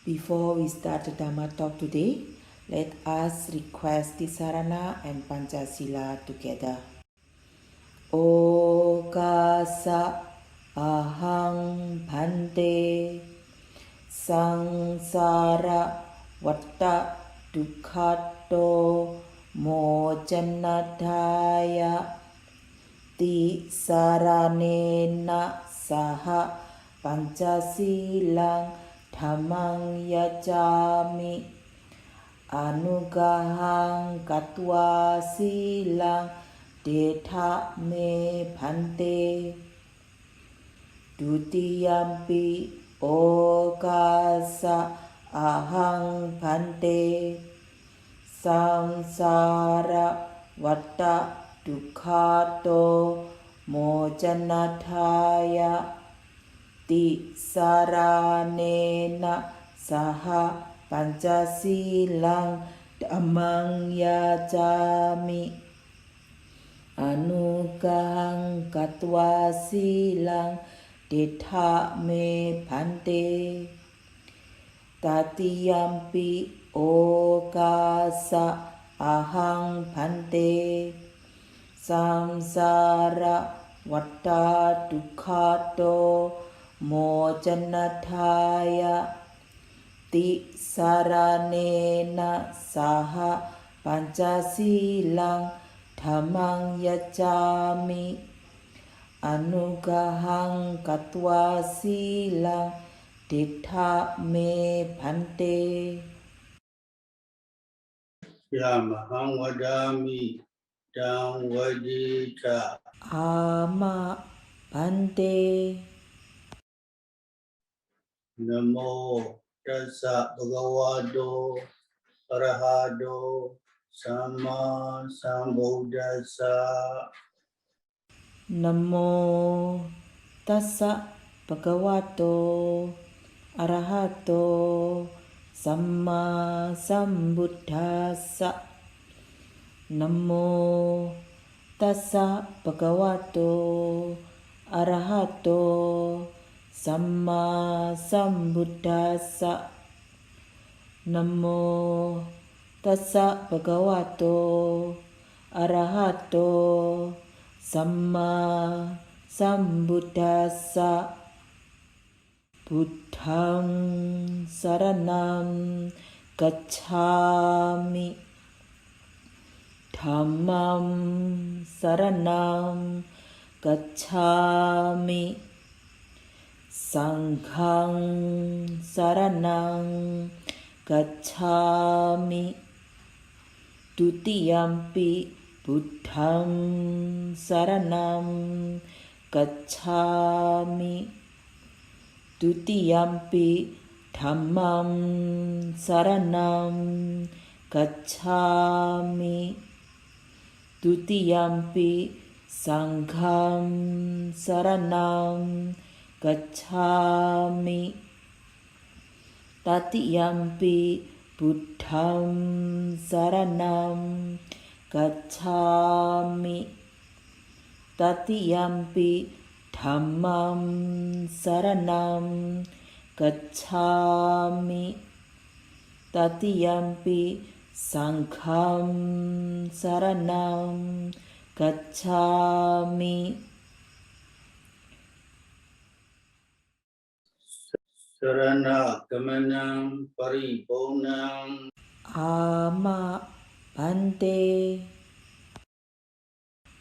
Before we start the Dhamma talk today, let us request Tisarana and Pancasila together. Okasa ahang bhante sangsara vatta dukkhato mojanataya tisaranena saha pancasilang dhammang yacami anugahang katwa silang detha me bhante dutiyampi okasa ahang bhante samsara vatta dukkhato mojanataya tisaranena saha pancasilang dhammang yacami anugahang katwa silang detha me bhante tatiyampi okasa ahang bhante samsara vatta dukkhato mojanataya tisaranena saha pancasilang dhammang yacami anugahang katwa silang detha me bhante Yamahang vadami dang vadita ama bhante namo tassa bhagavato arahado sama sambuddhassa namo tassa bhagavato arahato samma sambuddhassa namo tassa bhagavato arahato samma sambuddhassa namo tassa bhagavato arahato samma sambuddhassa buddhang saranam gacchami dhammam saranam gacchami sanghang saranam gacchami dutiyampi buddhang saranam gacchami dutiyampi dhammam saranam gacchami dutiyampi sangham saranam gacchami tatiyampi buddham saranam gacchami tatiyampi dhammam saranam gacchami tatiyampi sangham saranam gacchami sarana gamanam paripurnam ama bhante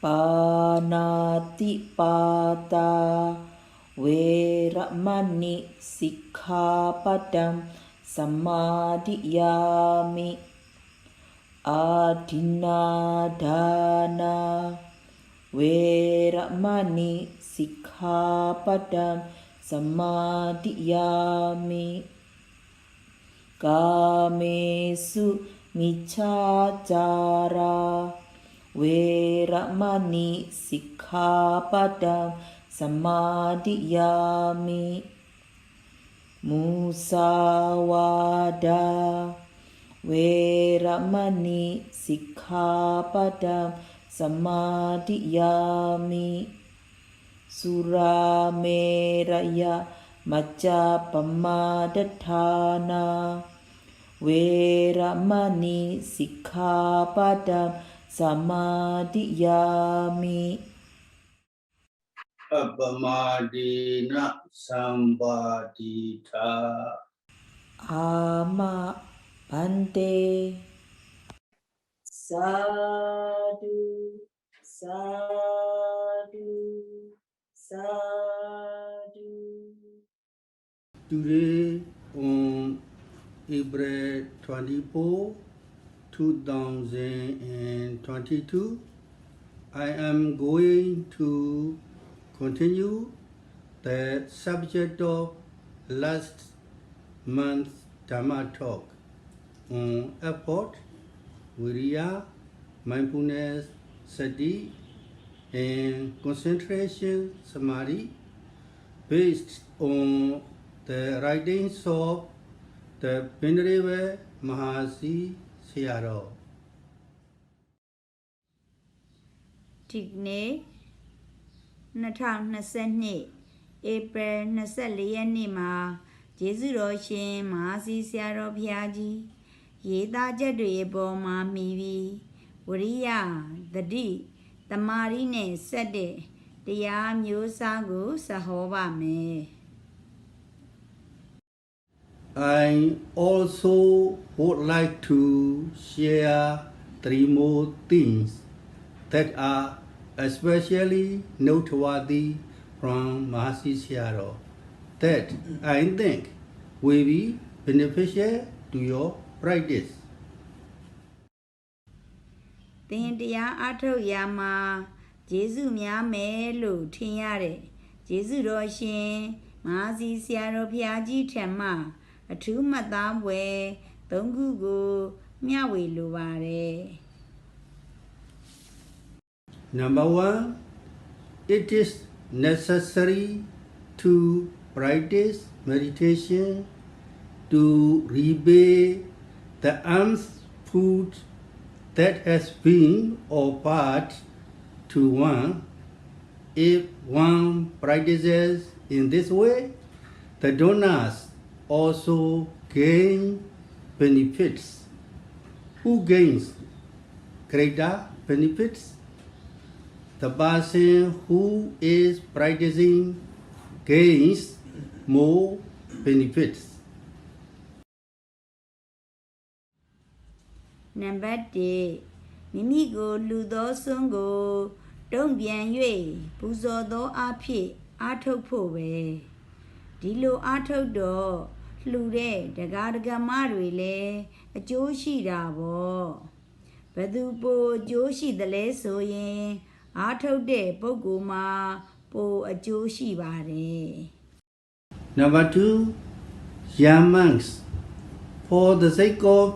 panatipata veramani sikkhapadam samadhiyami adinadana veramani sikkhapadam samadhiyami kamesu miccacara veramani sikkhapadam samadhiyami musawada veramani sikkhapadam samadhiyami surameraya Macca Pamadatthana Veramani Sikkhapadam Samadhiyami Appamadina Sambadita Ama Bante Sadhu Sadhu Sadhu. Today on April 24, 2022, I am going to continue the subject of last month's Dhamma talk on effort, Vïriya, mindfulness, Sati, and concentration, Samādhi, based on the writings of the Venerable Sayadaw. ဒီနေ့2022 April 24 ရက်နေ့မှာကျေးဇူးတော်ရှင်မဟာစီဆရာတော်ဘုရားကြီးရေးသားချက်တွေအပေါ်မှာမှီပြီးဝိရိယသတိသမာဓိနဲ့ဆက်တဲ့တရားမျိုးစားကိုဆက်ဟောပါမယ် I also would like to share 3 more things that are especially noteworthy from Sayadaw that I think will be beneficial to your practice. သင်တရားအားထုတ်ရာမှာကျေးဇူးများမယ်လို့ထင်ရတဲ့ကျေးဇူးတော်ရှင်မဟာစီဆရာတော်ဘုရားကြီးထံမှအထူးမှတ်သားပွဲ3ခုကိုမျှဝေလိုပါတယ် Number 1, it is necessary to practice meditation to repay the alms food that has been offered to one. If one practices in this way, the donors also gain benefits. Who gains greater benefits? The person who is practicing gains more benefits. နံပါတ်1မိမိကိုလူသောစွန်းကိုတုံ့ပြန်၍ပူဇော်သောအဖြစ်အားထုတ်ဖို့ပဲဒီလိုအားထုတ်တော့လှူတဲ့ဒကာဒကမတွေလည်းအကျိုးရှိတာပေါ့ဘယ်သူပိုအကျိုးရှိသလဲဆိုရင်အားထုတ်တဲ့ပုဂ္ဂိုလ်မှာပိုအကျိုးရှိပါတယ် Number 2, young monks, for the sake of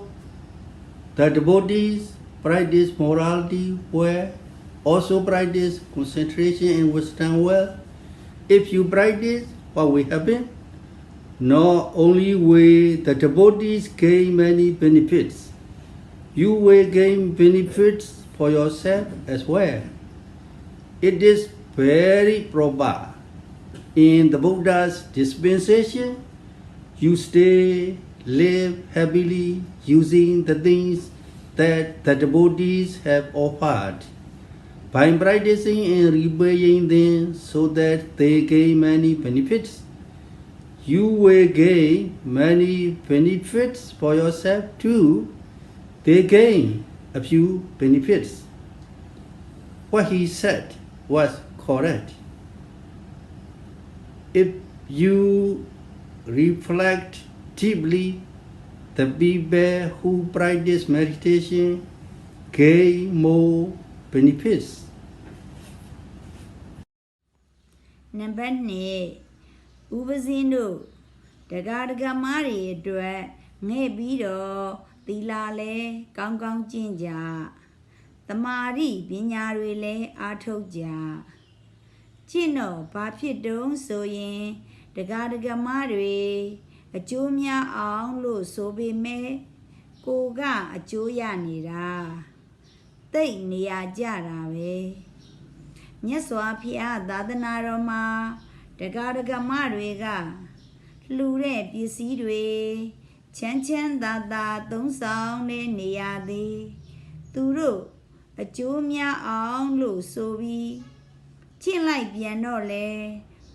the devotees practice morality well, also practice concentration and wisdom well. If you practice what will happen, not only will the devotees gain many benefits, you will gain benefits for yourself as well. It is very proper. In the Buddha's dispensation, you live happily using the things that the devotees have offered. By practicing and repaying them so that they gain many benefits, you will gain many benefits for yourself too. They gain a few benefits. What he said was correct. If you reflect deeply, the people who practice meditation gain more benefits. နံပါတ်2ဥပဇင်းတို့ဒကာဒကမတွေအတွက်ငဲ့ပြီးတော့သီလလဲကောင်းကောင်းကျင့်ကြသမာဓိပညာတွေလဲအားထုတ်ကြကျင့်တော့ဘာဖြစ်တုံးဆိုရင်ဒကာဒကမတွေအကျိုးများအောင်လို့ဆိုပေမဲ့ကိုကအကျိုးရနေတာတိတ်နေရကြတာပဲမြတ်စွာဘုရားသာသနာတော်မှာဒကာဒကမတွေက လှူတဲ့ပစ္စည်းတွေချမ်းချမ်းသာသာသုံးဆောင်တဲ့နေရာသည်သူတို့အကျိုးများအောင်လို့ဆိုပြီးချင့်လိုက်ပြန်တော့လေ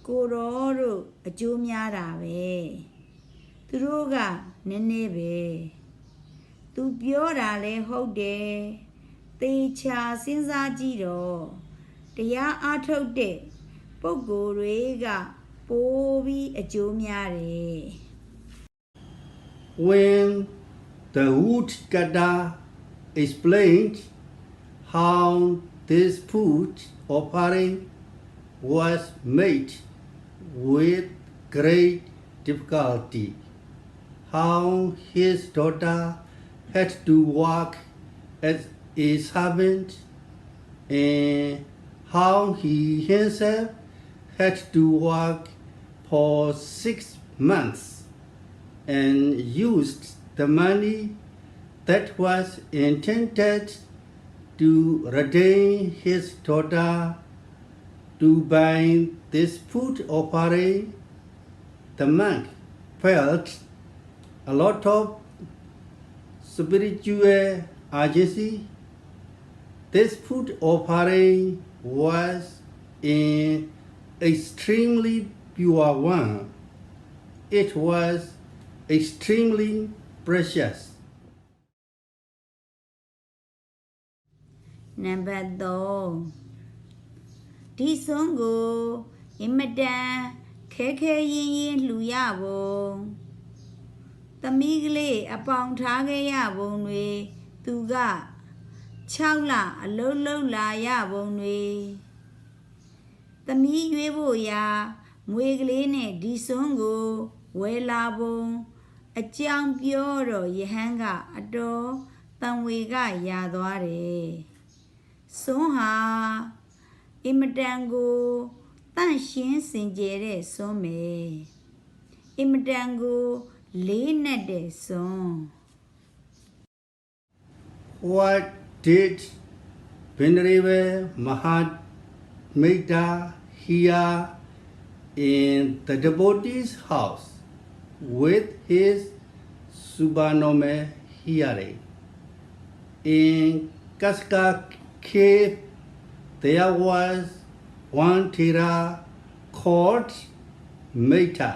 ကိုတော်တို့အကျိုးများတာပဲသူတို့ကနည်းနည်းပဲသူပြောတာလဲဟုတ်တယ်သေချာစဉ်းစားကြည့်တော့တရားအားထုတ်တဲ့ပုဂ္ဂိုလ်တွေကပိုပြီးအကျိုးများတယ် When the woodcutter explained how this food offering was made with great difficulty, how his daughter had to work as a servant, and how he himself had to work for 6 months and used the money that was intended to redeem his daughter to buy this food offering. The monk felt a lot of spiritual urgency. This food offering was an extremely pure one. It was extremely precious. Number 3ဒီဆုံးကိုအင်မတန်ခဲခဲရင်ရင်လှူရပုံသမီးကလေးအပေါင်ထားခဲ့ရပုံတွေသူက6လအလုံးလုံးလာရပုံတွေသမီးရွေးဖို့ရာငွေကလေးနဲ့ဒီဆုံးကိုဝယ်လာပုံအကြောင်းပြောတော့ယဟန်ကအတော်တန်ဝေကရသွားတယ်ဆုံးဟာအင်မတန်ကိုတန့်ရှင်းစင်ကြယ်တဲ့ဆုံးပဲအင်မတန်ကိုလေးနက်တဲ့ဆုံး What did Venerable Mahameda hear in the devotee's house with his Subhanome hearing? In Kaska cave, there was one Thera called Meta.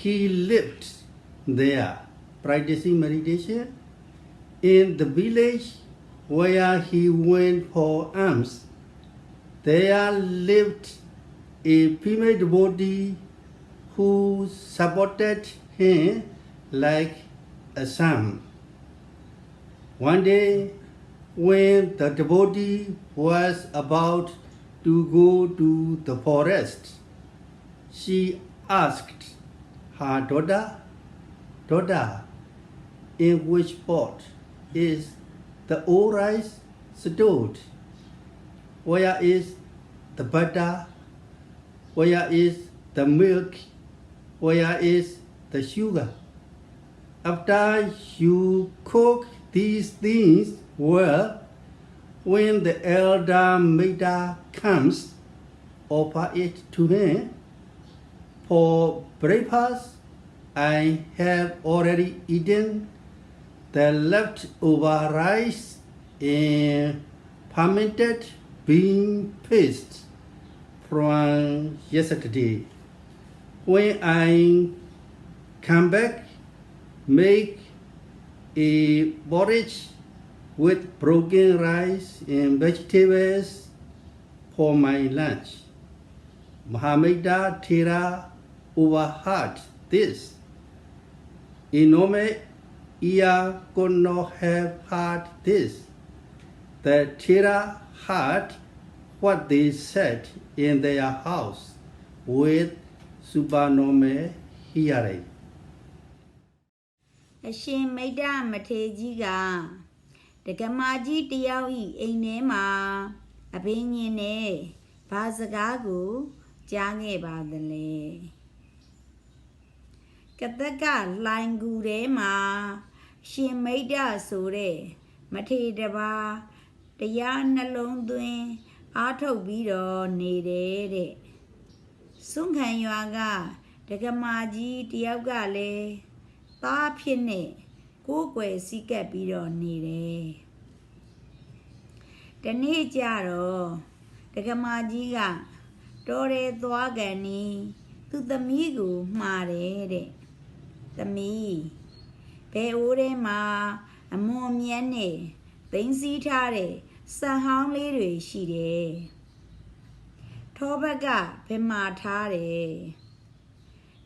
He lived there, practicing meditation. In the village where he went for alms, there lived a female devotee who supported him like a son. One day, when the devotee was about to go to the forest, she asked her daughter, in which pot is the old rice stored? Where is the butter? Where is the milk? Where is the sugar? After you cook these things well, when the elder Meta comes, offer it to him. For breakfast, I have already eaten the leftover rice and fermented bean paste from yesterday. When I come back, make a porridge with broken rice and vegetables for my lunch. Mahameda Thera overheard this. Enormous ear could not have heard this. The Thera heard what they said in their house with Subhanome hearing. အရှင်မိတ်္တမထေရကြီးကတက္ကမကြီးတယောက်ဤအိမ်ထဲမှာအဘိညာဉ်နဲ့ဘာစကားကိုကြားခဲ့ပါသလဲကတက်ကလှိုင်ကူထဲမှာရှင်မိတ်္တဆိုတဲ့မထေရတစ်ပါးတရားနှလုံးသွင်းအားထုတ်ပြီးတော့နေတယ်တဲ့စွန့်ခံရွာက ဒကမာကြီးတယောက်ကလည်းသားဖြစ်နဲ့ကိုယ်ွယ်စီးကပ်ပြီးတော့နေတယ်တနေ့ကျတော့ဒကမာကြီးကတော်တယ်သွားကန်နီသူ့သမီးကိုမှားတယ်တဲ့သမီးဘယ်အိုးထဲမှာအမွန်မြန်းနဲ့သိမ်းစည်းထားတဲ့စံဟောင်းလေးတွေရှိတယ်ထောဘက်ကဘယ်မှာထားတယ်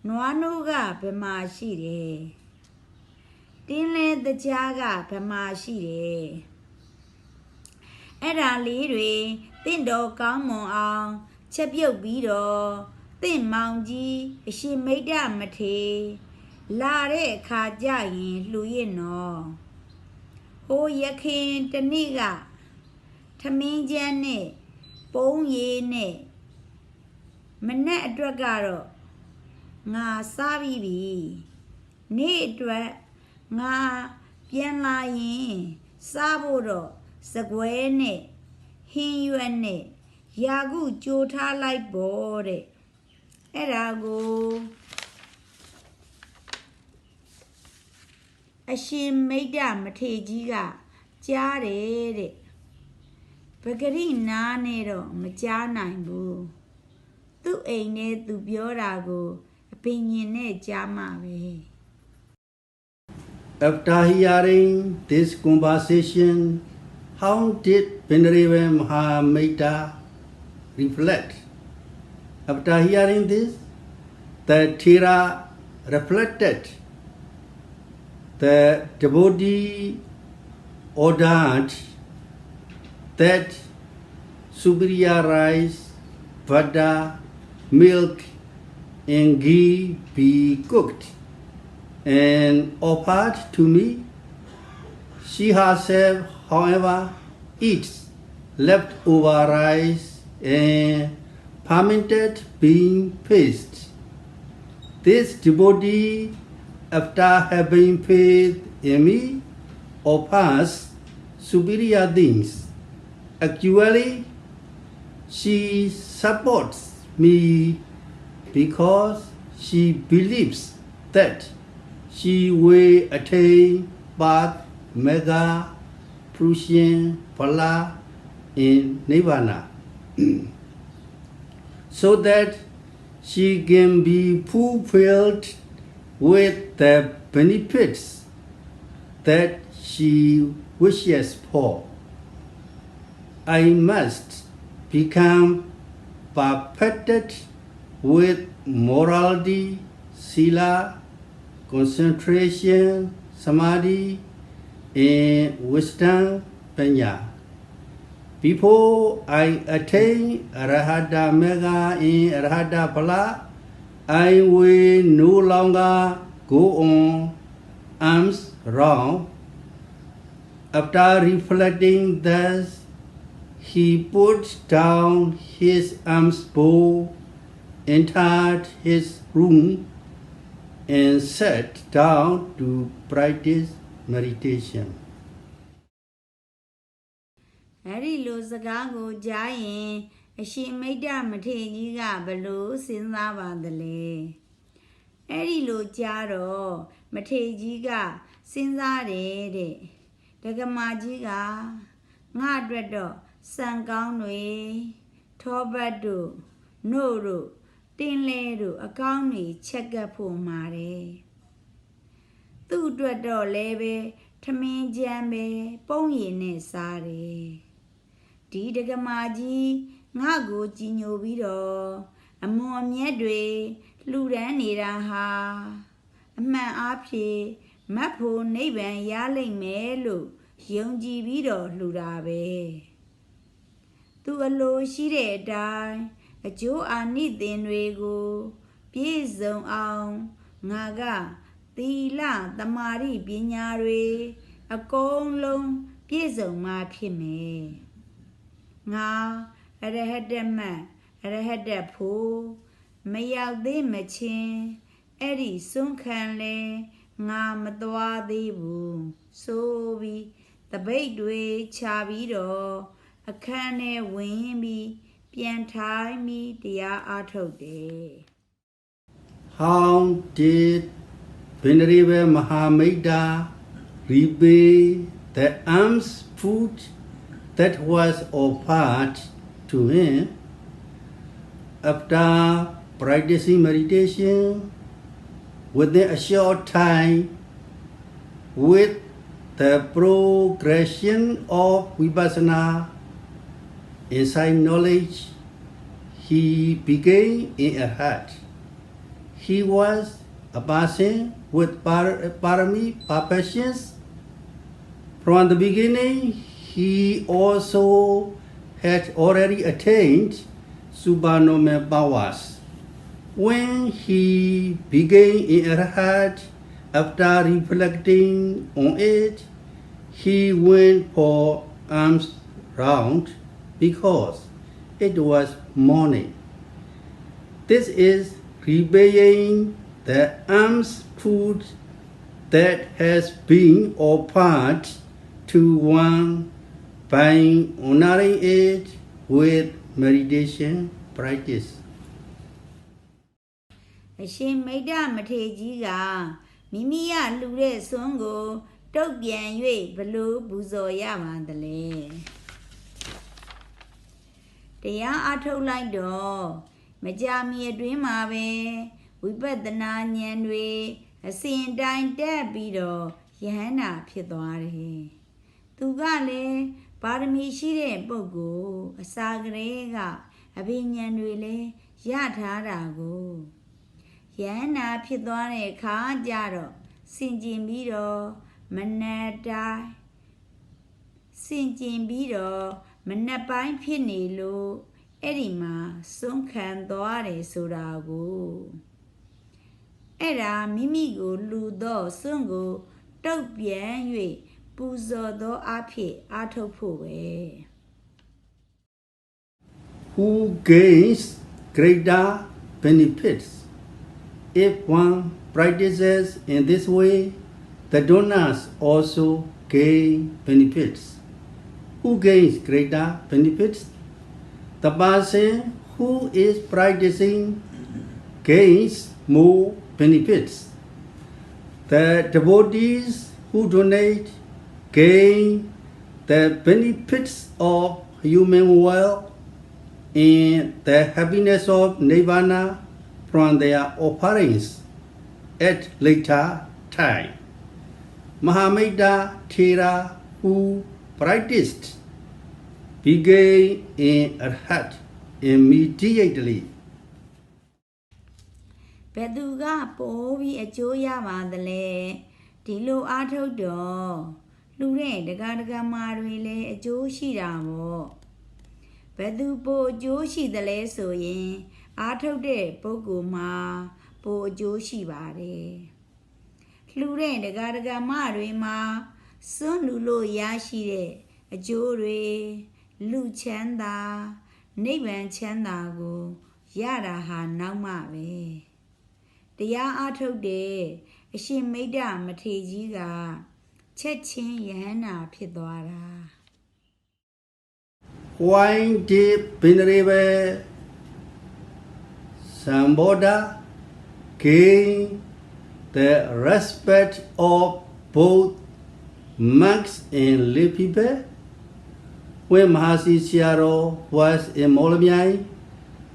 နွားနိုးကဘယ်မှာရှိတယ်တင်းလဲတကြားကဘယ်မှာရှိတယ်အဲ့ဒါလေးတွေတင့်တော်ကောင်းမွန်အောင်ချက်ပြုတ်ပြီးတော့တင့်မောင်ကြီးအရှင်မိတ်တမထေလာတဲ့အခါကျရင်လှူရင်နော်ဟိုရခင်တနေ့ကထမင်းကျန်းနဲ့ပုံးရည်နဲ့မနဲ့အတွက်ကတော့ငါစားပြီးပြီနေ့အတွက်ငါပြန်လာရင်စားဖို့တော့စကွဲနဲ့ဟင်းရွက်နဲ့ရာခုကြိုထားလိုက်ပေါ့တဲ့အဲ့ဒါကိုအရှင်မိတ်တမထေကြီးကကြားတယ်တဲ့ပဂရိနာနဲ့တော့မကြားနိုင်ဘူးသူ့အိမ်နဲ့သူပြောတာကိုအပင်ញင်နဲ့ကြားမှာပဲ After hearing this conversation, how did Venerable Mahametta reflect? After hearing this, the Thera reflected. The devotee ordered that Vïriya rice, butter, milk, and ghee be cooked and offered to me. She herself, however, eats leftover rice and fermented bean paste. This devotee, after having faith in me, offers superior things. Actually, she supports me because she believes that she will attain path mega Prussian Phala in Nirvana so that she can be fulfilled with the benefits that she wishes for. I must become perfected with morality, sila, concentration, Samādhi, and wisdom, Panya. Before I attain Arahata Mega in Arahata Phala, I will no longer go on arms round. After reflecting thus, he put down his alms bowl, entered his room, and sat down to practice meditation. အဲ့ဒီလိုစကားကိုကြားရင်အရှင်မိတ်တမထေရကြီးကဘလို့စဉ်းစားပါသလဲအဲ့ဒီလိုကြားတော့မထေရကြီးကစဉ်းစားတယ်တဲ့ဒကမာကြီးကငါအတွက်တော့စံကောင်းတွေထောပတ်တို့နို့တို့တင်းလဲတို့အကောင်းတွေချက်ကပ်ဖို့မှာတယ်သူ့အတွက်တော့လည်းပဲထမင်းကြမ်းပဲပုံရည်နဲ့စားတယ်ဒီဒကမာကြီးငါ့ကိုကြည်ညိုပြီးတော့အမွန်အမြတ်တွေလှူဒန်းနေတာဟာအမှန်အားဖြင့်မတ်ဖို့နိဗ္ဗာန်ရလိမ့်မယ်လို့ယုံကြည်ပြီးတော့လှူတာပဲသူအလိုရှိတဲ့အတိုင်းအကျိုးအာနိသင်တွေကိုပြည့်စုံအောင်ငါကသီလသမာဓိပညာတွေအကုန်လုံးပြည့်စုံမှဖြစ်မယ်ငါအရဟတမတ်အရဟတဖို့မရောက်သေးမချင်းအဲ့ဒီစွန့်ခံလဲငါမသွားသေးဘူးဆိုပြီးတပိတ်တွေခြာပြီးတော့အခန်းထဲဝင်ပြီးပြန်ထိုင်ပြီးတရားအားထုတ်တယ် how did Venerable Mahameda repay the alms food that was offered to him? After practicing meditation, within a short time, with the progression of vipassana, insight knowledge, he became in a heart. He was a person with parami perfections. From the beginning, he also had already attained supernormal powers. When he began in a heart, after reflecting on it, he went for alms round because it was morning. This is repaying the alms food that has been offered to one by honoring it with meditation practice. အရှင်မိတ်္တမထေရကြီးကမိမိရလှူတဲ့စွန်းကိုတုတ်ပြန်၍ဘလို့ပူဇော်ရပါသလဲတရားအထုတ်လိုက်တော့မကြာမီအတွင်းမှာပဲဝိပဿနာဉာဏ်တွေအစဉ်တိုင်းတက်ပြီးတော့ယဟန္တာဖြစ်သွားတယ်သူကလည်းပါရမီရှိတဲ့ပုဂ္ဂိုလ်အစာကလေးကအဘိညာဉ်တွေလည်းရထားတာကိုယဟန္တာဖြစ်သွားတဲ့အခါကျတော့စင်ကျင်ပြီးတော့မနက်တိုင်းစင်ကျင်ပြီးတော့မနက်ပိုင်းဖြစ်နေလို့အဲ့ဒီမှာဆုံးခံသွားတယ်ဆိုတာကိုအဲ့ဒါမိမိကိုလူသောစွန့်ကိုတုတ်ပြန်၍ပူဇော်သောအဖြစ်အားထုတ်ဖို့ပဲ Who gains greater benefits? If one practices in this way, the donors also gain benefits. Who gains greater benefits? The person who is practicing gains more benefits. The devotees who donate gain the benefits of human wealth and the happiness of nirvana from their offerings at later time. Mahameda Thera, who practiced, began in a hut immediately. ဘယ်သူကပိုးပြီးအကျိုးရပါသလဲဒီလိုအားထုတ်တော့လူတဲ့ဒကာဒကာမာတွေလည်းအကျိုးရှိတာပေါ့ဘယ်သူပိုအကျိုးရှိသလဲဆိုရင်အားထုတ်တဲ့ပုဂ္ဂိုလ်မှာပိုအကျိုးရှိပါတယ်လူတဲ့ဒကာဒကာမတွေမှာစွန့်လူလို့ရရှိတဲ့အကျိုးတွေလူချမ်းသာနိဗ္ဗာန်ချမ်းသာကိုရတာဟာနောက်မှပဲတရားအားထုတ်တဲ့အရှင်မိတ်္တမထေရကြီးကချက်ချင်းယဟန္တာဖြစ်သွားတာ Why did Venerable Samādhi gain the respect of both monks and lay people? When Mahasi Sayadaw was in Myanmar,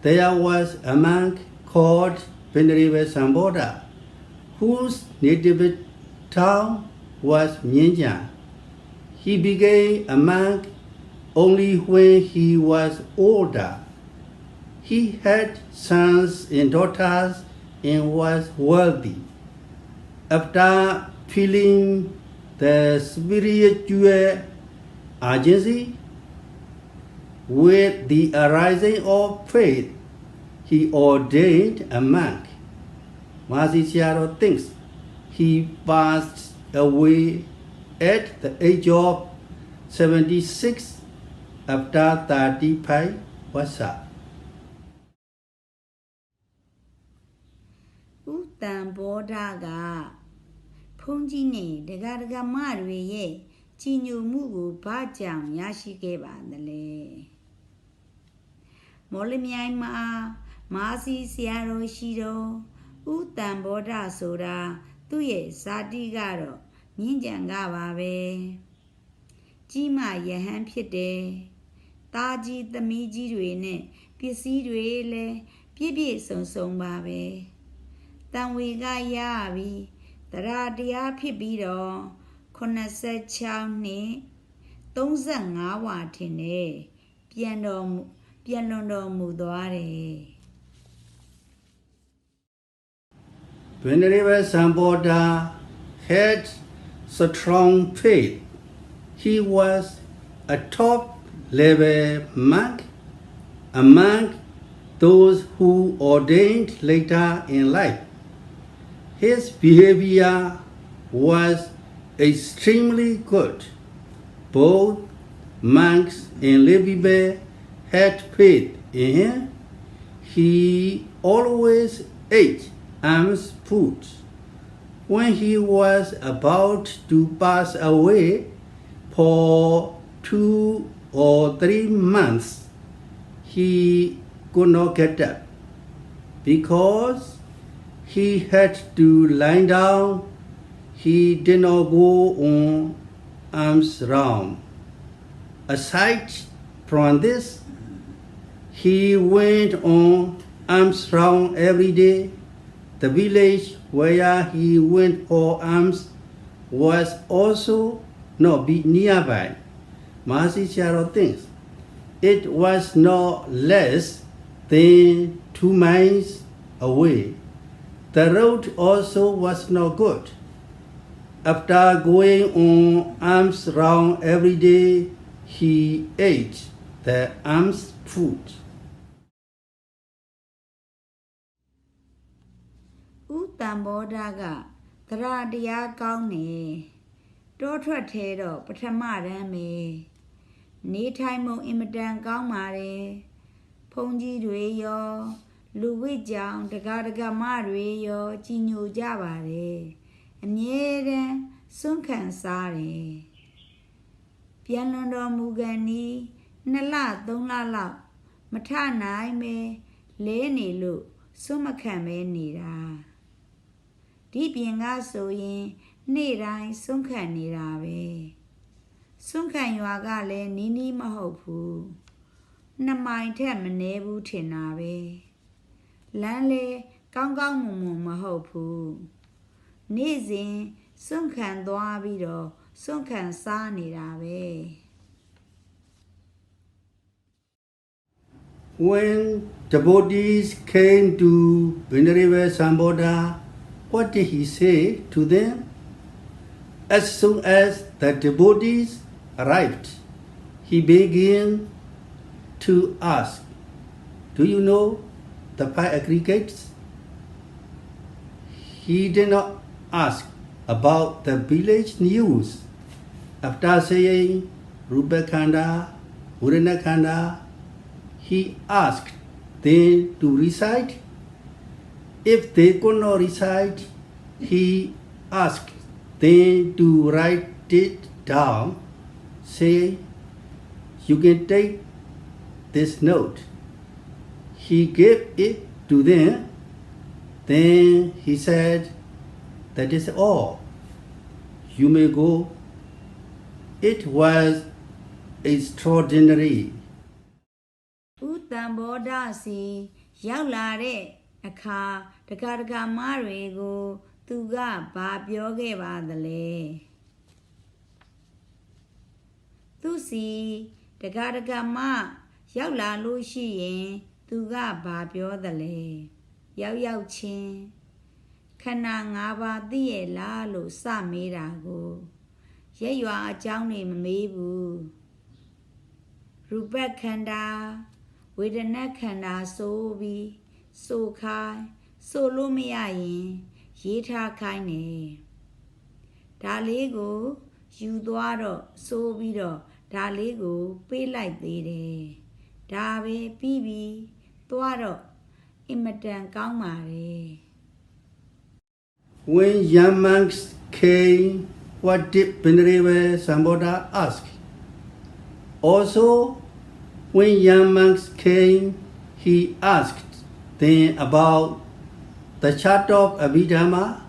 there was a monk called Venerable Samādhi, whose native town was Myanmar. He became a monk only when he was older. He had sons and daughters and was wealthy. After feeling the spiritual urgency with the arising of faith, he ordained a monk. Mahasi Sayadaw thinks he passed away at the age of 76 after 35 vasa. ဥတ္တံဘောဓကဘုန်းကြီးနဲ့ဒကာဒကာမတွေရဲ့ကြည်ညိုမှုကိုဘာကြောင့်ရရှိခဲ့ပါသလဲမော်လမြိုင်မှာမာစီဆရာတော်ရှိတော် တန်ဘောဓဆိုတာသူ့ရဲ့ဇာတိကတော့မြင့်ကြံကပါပဲကြီးမာယဟန်ဖြစ်တယ်သားကြီးသမီးကြီးတွေနဲ့ပစ္စည်းတွေလည်းပြည့်ပြည့်စုံစုံပါပဲတန်ဝေကရပြီတရားတရားဖြစ်ပြီးတော့86နှစ်35ဝါထင်တယ်ပြန်လွန်တော်မူသွားတယ် Venerable Samādhi had strong faith. He was a top-level monk among those who ordained later in life. His behavior was extremely good. Both monks and lay people had faith in him. He always ate alms food. When he was about to pass away for 2 or 3 months, he could not get up because he had to lie down. He did not go on alms round. Aside from this, he went on alms round every day. The village where he went for alms was also not nearby. Mahasi Charo thinks it was not less than 2 miles away. The road also was not good. After going on alms round every day, he ate the alms food. တန်ဘောဓကသရတရားကောင်းနေတောထွက်သေးတော့ပထမတန်းပဲနေထိုင်မှုအင်မတန်ကောင်းပါတယ်ဘုန်းကြီးတွေရောလူဝိကြောင်တက္ကမတွေရောကြီးညိုကြပါတယ်အမြဲတမ်းစွန့်ခံစားတယ်ပြန်လွန်တော်မူကန်ဤ2 လ 3 လလောက်မထနိုင်ပဲလဲနေလို့စွန့်မခံပဲနေတာဒီပြင်ကဆိုရင်နေ့တိုင်းစွန့်ခံနေတာပဲစွန့်ခံရွာကလည်းနီးမဟုတ်ဘူး2 မိုင်ထက်မနည်းဘူးထင်တာပဲလမ်းလေကောင်းမွန်မဟုတ်ဘူးနေ့စဉ်စွန့်ခံသွားပြီးတော့စွန့်ခံစားနေတာပဲ When devotees came to Venerable Samādhi, what did he say to them? As soon as the devotees arrived, he began to ask, "Do you know the 5 aggregates?" He did not ask about the village news. After saying Rupa Khanda, Urana Khanda, he asked them to recite. If they could not recite, he asked them to write it down. Say, "You can take this note." He gave it to them. Then he said, "That is all. You may go." It was extraordinary. ဦးတန်ဘောဓစီရောက်လာတဲ့အခါတက္ကမတွေကိုသူကဘာပြောခဲ့ပါသလဲသူစီတက္ကမရောက်လာလို့ရှိရင်သူကဘာပြောသလဲရောက်ချင်းခန္ဓာ5 ပါးသိရဲ့လားလို့စမေးတာကိုရက်ရွာအကြောင်းနေမမေးဘူးရူပခန္ဓာဝေဒနာခန္ဓာဆိုပြီးဆိုခိုင်းဆိုလို့မရရင်ရေးထားခိုင်းတယ်ဒါလေးကိုယူသွားတော့ဆိုပြီးတော့ဒါလေးကိုပေးလိုက်သေးတယ်ဒါပဲပြီးပြီသွားတော့အင်မတန်ကောင်းပါတယ် When young monks came, what did Venerable Samādhi ask? Also, when young monks came, he asked them about the chart of Abhidhamma.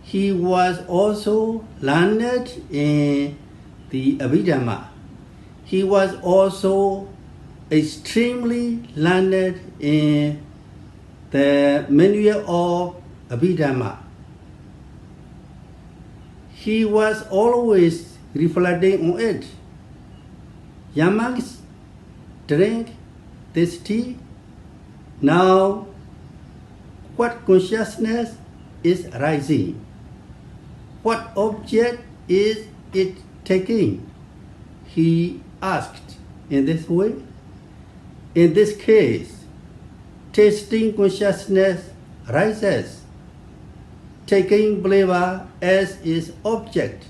He was also learned in the Abhidhamma. He was also extremely learned in the manual of Abhidhamma. He was always reflecting on it. Young monks drink this tea. Now, what consciousness is rising? What object is it taking? He asked in this way. In this case, tasting consciousness rises, taking flavor as its object.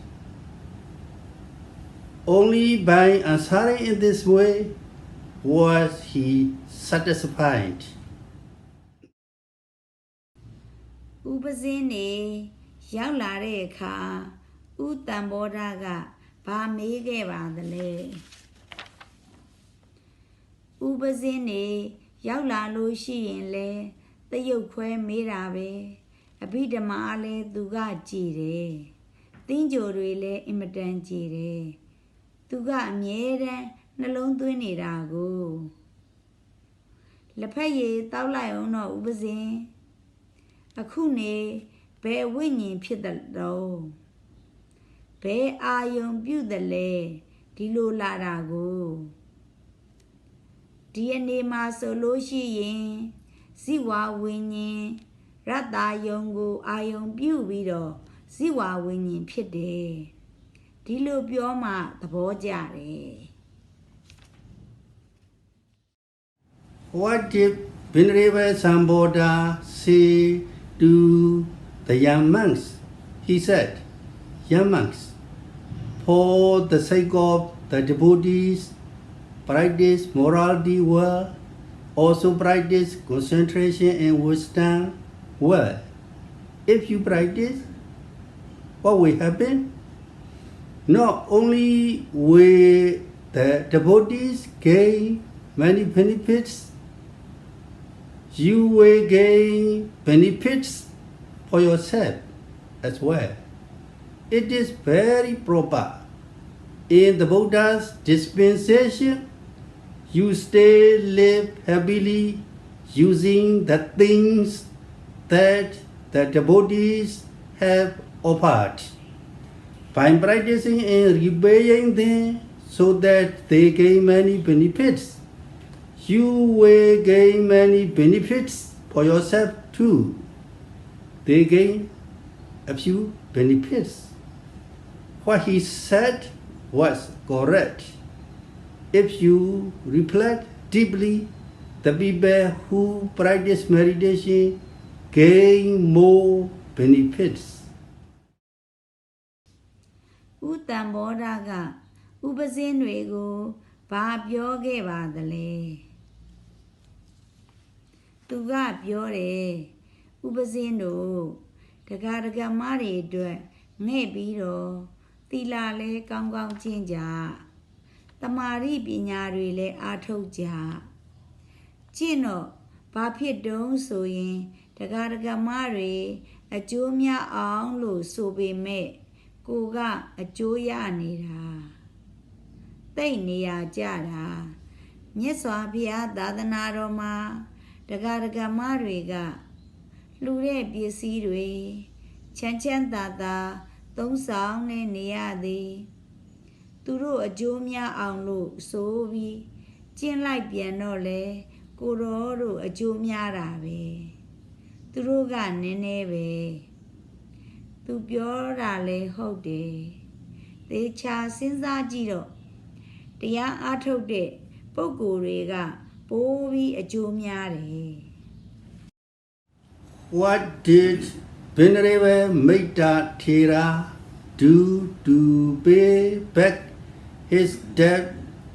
Only by answering in this way was he satisfied. ဥပဇင်းနေရောက်လာတဲ့အခါဥတံဘောဓကဘာမေးခဲ့ပါသလဲဥပဇင်းနေရောက်လာလို့ရှိရင်လဲတရုပ်ခွဲမေးတာပဲအဘိဓမ္မာလဲသူကကြည်တယ်တင်းကြိုတွေလဲအင်မတန်ကြည်တယ်သူကအမြဲတမ်းနှလုံးသွင်းနေတာကိုလက်ဖက်ရည်တောက်လိုက်အောင်တော့ဥပဇင်းအခုနေဘယ်ဝိညာဉ်ဖြစ်တယ်တော့ဘယ်အာယုံပြုတယ်လဲဒီလိုလာတာကိုဒီအနေမှာဆိုလို့ရှိရင်ဇိဝဝိညာဉ်ရတ္တယုံကိုအာယုံပြုပြီးတော့ဇိဝဝိညာဉ်ဖြစ်တယ်ဒီလိုပြောမှသဘောကျတယ် What did Venerable Samādhi say to the young monks? He said, young monks, for the sake of the devotees, practice morality well, also practice concentration and wisdom well. If you practice, what will happen? Not only will the devotees gain many benefits, you will gain benefits for yourself as well. It is very proper. In the Buddha's dispensation, you still live happily using the things that the devotees have offered. By practicing and repaying them so that they gain many benefits, you will gain many benefits for yourself too. They gain a few benefits. What he said was correct. If you reflect deeply, the people who practice meditation gain more benefits. ဥတံဘောဓကဥပဇင်းတွေကိုဘာပြောခဲ့ပါသလဲသူကပြောတယ်ဥပဇင်းတို့တရားဒဂမတွေအတွက်ငှဲ့ပြီးတော့သီလလဲကောင်းကောင်းကျင့်ကြတမာရိပညာတွေလဲအားထုတ်ကြကျင့်တော့ဘာဖြစ်တုံးဆိုရင်တရားဒဂမတွေအကျိုးများအောင်လို့ဆိုပေမဲ့ကိုကအကျိုးရနေတာတိတ်နေရကြတာမြတ်စွာဘုရားသာသနာတော်မှာတရားဒဂမတွေကလှူတဲ့ပစ္စည်းတွေချမ်းချမ်းသာသာသုံးဆောင်နေနေရသည်သူတို့အကျိုးများအောင်လို့ဆိုပြီးကျင့်လိုက်ပြန်တော့လေကိုတော်တို့အကျိုးများတာပဲသူတို့ကနည်းနည်းပဲသူပြောတာလဲဟုတ်တယ်သေချာစဉ်းစားကြည့်တော့တရားအားထုတ်တဲ့ပုဂ္ဂိုလ်တွေကပိုးပြီးအကျိုးများတယ် What did Venerable Metta Thera do to pay back his debt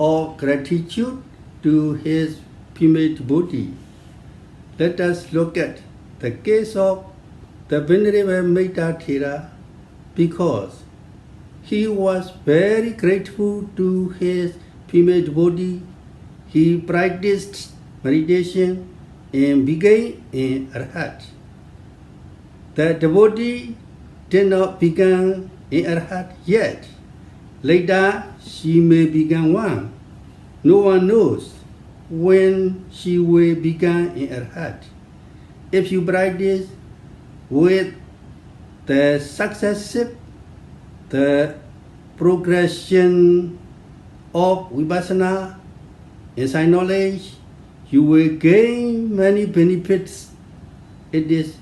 of gratitude to his female devotee? Let us look at the case of the Venerable Metta Thera because he was very grateful to his female devotee. He practiced meditation and became an arhat. The devotee did not become an arhat yet. Later, she may become one. No one knows when she will become an arhat. If you practice with the successive, the progression of vipassana, inside knowledge, you will gain many benefits. It is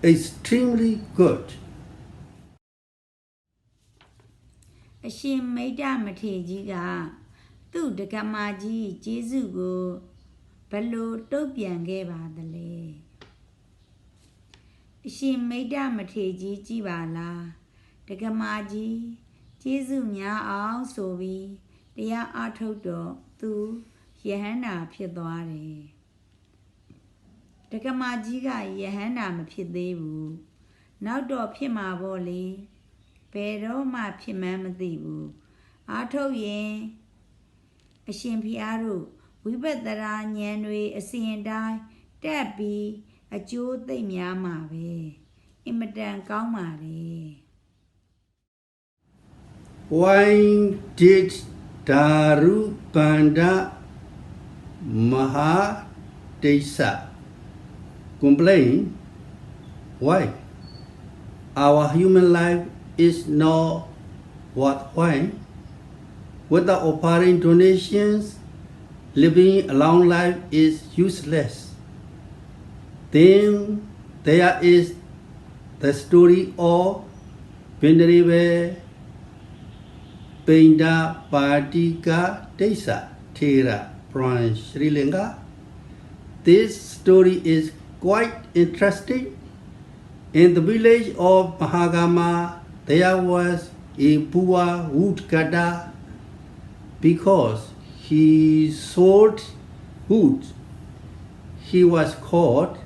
extremely good. အရှင်မိတ္တမထေရကြီးကသူ့ဒကမာကြီးကျေးဇူးကိုဘလို့တုတ်ပြန်ခဲ့ပါသလဲအရှင်မိတ္တမထေရကြီးကြည်ပါလားဒကမာကြီးကျေးဇူးများအောင်ဆိုပြီးတရားအားထုတ်တော့သူယဟန္တာဖြစ်သွားတယ်ဒကမာကြီးကယဟန္တာမဖြစ်သေးဘူးနောက်တော့ဖြစ်မှာပေါ့လေဘယ်တော့မှဖြစ်မှန်းမသိဘူးအားထုတ်ရင်အရှင်ဖျားတို့ဝိပဿနာဉာဏ်တွေအစဉ်တိုင်းတက်ပြီးအကျိုးသိမ့်များမှာပဲအင်မတန်ကောင်းပါတယ် Why did Darupanda Mahadesa complain? Why? Our human life is not worthwhile. Without offering donations, living a long life is useless. Then there is the story of Venerable Pinda Padika Desa Thera from Sri Lanka. This story is quite interesting. In the village of Mahagama, there was a poor woodcutter. Because he sold wood, he was called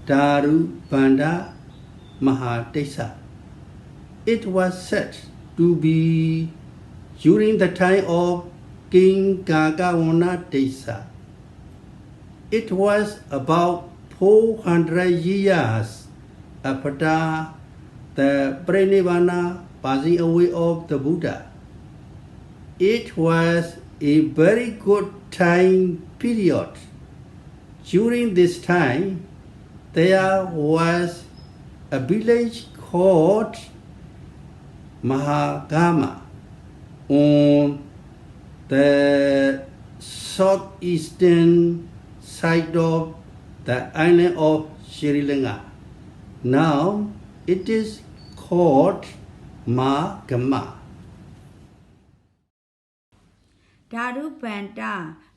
Darupanda Mahadesa. It was said to be during the time of King Gagawana Desa. It was about 400 years after the Pranivana passing away of the Buddha. It was a very good time period. During this time, there was a village called Mahagama on the southeastern side of the island of Sri Lanka. Now it is called Mahagama. ဓာရုပန္တ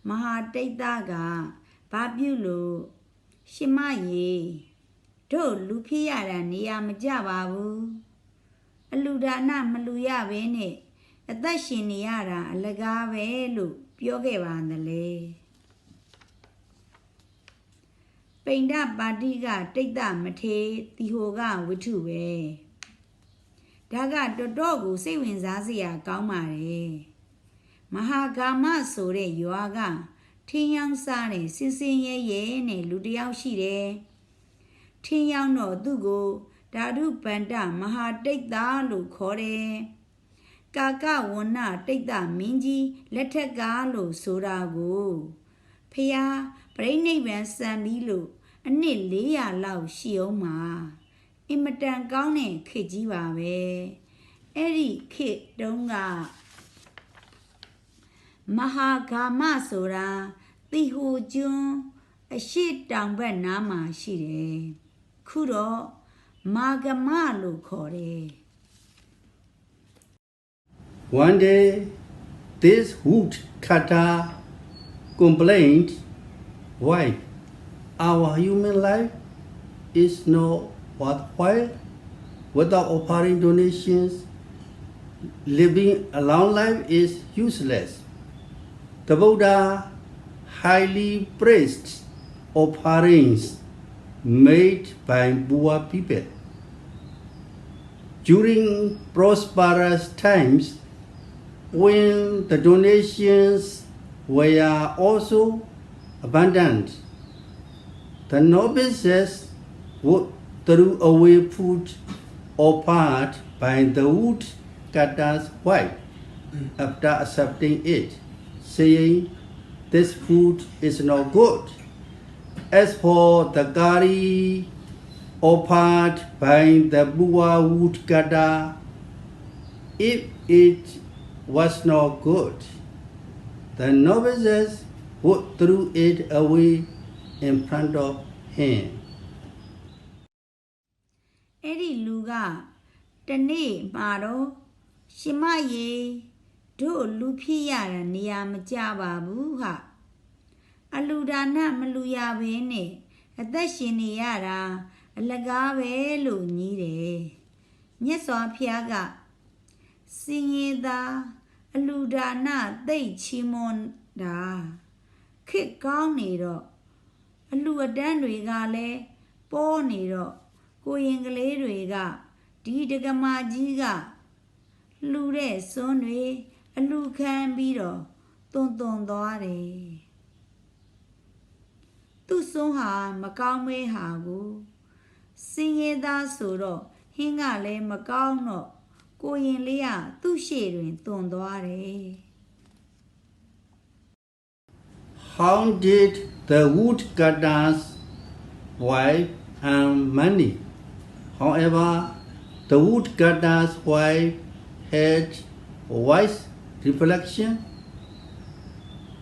မဟာတိတ်တကဘာပြုလို့ရှင်မရေတို့လူဖြစ်ရတာနေရာမကြပါဘူးအလူဒါနမလူရဘဲနဲ့အသက်ရှင်နေရတာအလကားပဲလို့ပြောခဲ့ပါသလဲပိန္ဒပါတိကတိတ်တမထေတီဟိုကဝိထုပဲဒါကတော်တော်ကိုစိတ်ဝင်စားစရာကောင်းပါတယ်မဟာဂါမဆိုတဲ့ရွာကထင်းယောင်းစားနဲ့စင်စင်ရဲရဲနဲ့လူတယောက်ရှိတယ်ထင်းယောင်းတော့သူ့ကိုဓာတုပန္တမဟာတိတ်တာလို့ခေါ်တယ်ကာကဝဏတိတ်တာမင်းကြီးလက်ထက်ကလို့ဆိုတာကိုဖျားပြိဋိဘံစံပြီးလို့အနှစ်400လောက်ရှိအောင်မှာအင်မတန်ကောင်းတဲ့ခေတ်ကြီးပါပဲအဲ့ဒီခေတ်တုန်းကမဟာဂါမဆိုတာတီဟိုကျွန်းအရှိတောင်ဘက်နားမှာရှိတယ်ခုတော့မာဂမလို့ခေါ်တယ် One day, this woodcutter complained, why our human life is not worthwhile. Without offering donations, living a long life is useless. The Buddha highly praised offerings made by poor people. During prosperous times, when the donations were also abundant, the novices would threw away food offered by the woodcutter's wife after accepting it, saying, "This food is not good." As for the curry offered by the poor woodcutter, if it was not good, the novices would throw it away in front of him. အဲ့ဒီလူကတနေ့မှာတော့ရှင်မရေတို့လူဖြစ်ရတဲ့နေရာမကြပါဘူးဟာအလူဒါနမလူရဘဲနဲ့အသက်ရှင်နေရတာအလကားပဲလို့ညီးတယ်မြတ်စွာဘုရားကစင်ရသာအလူဒါနသိတ်ချီးမွမ်းတာခစ်ကောင်းနေတော့အလူအတန်းတွေကလည်းပေါ်နေတော့ကိုရင်ကလေးတွေကဒီဒကမာကြီးကလူတဲ့စွန်းတွေအလူခံပြီးတော့တွန်သွားတယ်သူ့စွန်းဟာမကောင်းမဲဟာကိုစင်ရသားဆိုတော့ဟင်းကလည်းမကောင်းတော့ကိုရင်လေးကသူ့ရှေ့တွင်တွန်သွားတယ် How did the woodcutter's wife earn money? However, the woodcutter's wife had wise reflection.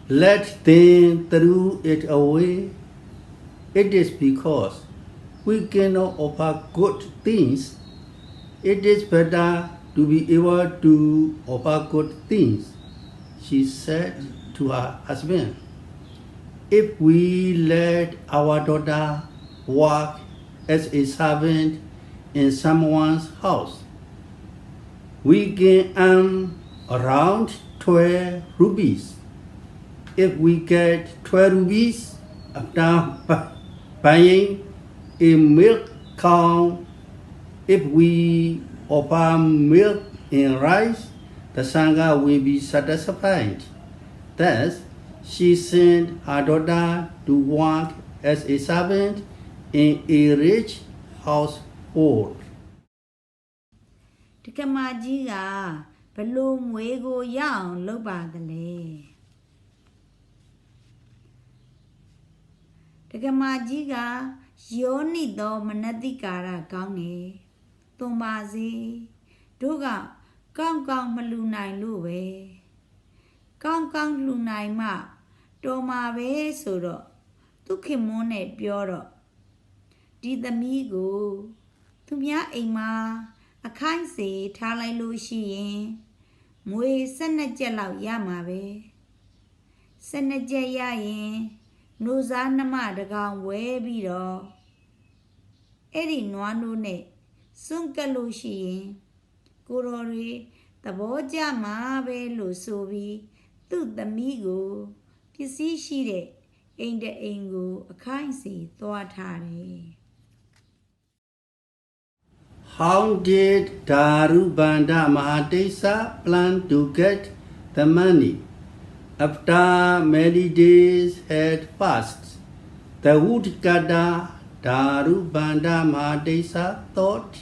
Let them throw it away. It is because we cannot offer good things. It is better to be able to offer good things, she said to her husband. If we let our daughter work as a servant in someone's house, we can earn around 12 rupees. If we get 12 rupees after buying a milk cow, if we offer milk and rice, the Sangha will be satisfied. Thus, she sent her daughter to work as a servant in a rich household. တကမာကြီးကဘလို့မွေးကိုရအောင်လုပ်ပါသလဲတကမာကြီးကယောနိသောမနတိကာရကောင်းနေသွန်ပါစေတို့ကကောင်းကောင်းမလူနိုင်လို့ပဲကောင်းကောင်းလူနိုင်မှတော်မှာပဲဆိုတော့သူခင်မွန်းနဲ့ပြောတော့ဒီသမီးကိုသူများအိမ်မှာအခိုင်းစေထားလိုက်လို့ရှိရင်မွေ12ကျက်လောက်ရမှာပဲ12ကျက်ရရင်နိုးစားနှမတကောင်ဝဲပြီးတော့အဲ့ဒီနွားနိုးနဲ့စွန့်ကပ်လို့ရှိရင်ကိုတော်တွေသဘောကျမှာပဲလို့ဆိုပြီးသူ့သမီးကိုပစ္စည်းရှိတဲ့အိမ်တအိမ်ကိုအခိုင်းစေသွားထားတယ် How did Darubanda Mahatesa plan to get the money? After many days had passed, the woodcutter Darubanda Mahatesa thought,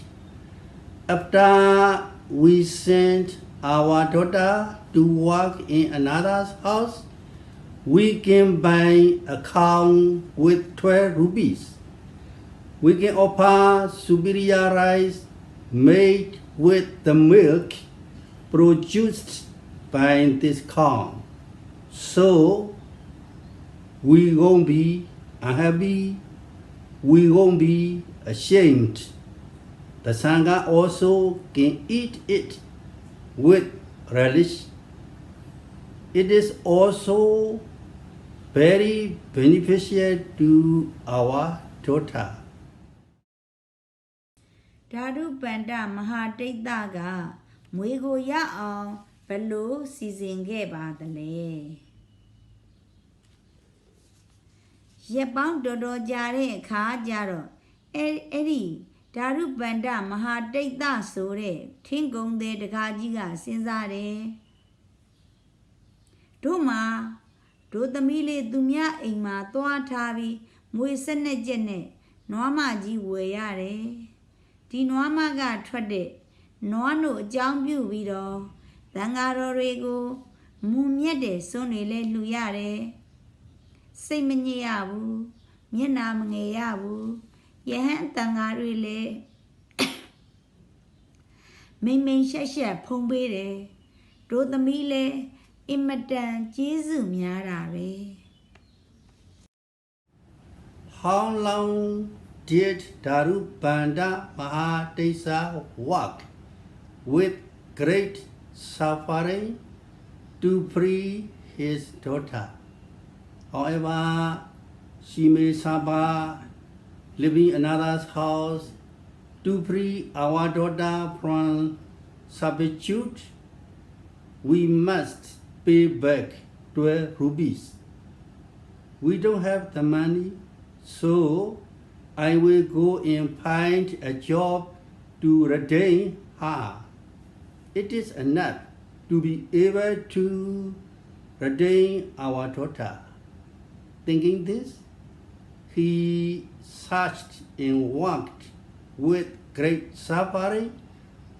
after we sent our daughter to work in another's house, we can buy a cow with 12 rupees. We can offer superior rice made with the milk produced by this cow. So we won't be unhappy, we won't be ashamed. The Sangha also can eat it with relish. It is also very beneficial to our daughter. ဓာတုပန္တမဟာတိတ်တကမွေကိုရအောင်ဘလို့စီစဉ်ခဲ့ပါသလဲရက်ပေါင်းတော်တော်ကြာတဲ့အခါကျတော့အဲ့ဒီဓာတုပန္တမဟာတိတ်တဆိုတဲ့ထင်းကုံတဲ့တကားကြီးကစဉ်းစားတယ်တို့မှာတို့သမီးလေးသူများအိမ်မှာသွားထားပြီးမွေ12ကျက်နဲ့ Noama ji weare. Di noama ga trade. Noano jambu vido. Dangaro rego. Mumiade sonele luyare. Say many yabu. Mianam yabu. Yahan tangarile. May shasha pombere. Do the mile. Imadan Jesu miarare. How long did Darubanda Mahadesa work with great suffering to free his daughter? However, she may suffer living in another's house to free our daughter from servitude. We must pay back 12 rupees. We don't have the money, so I will go and find a job to redeem her. It is enough to be able to redeem our daughter. Thinking this, he searched and worked with great suffering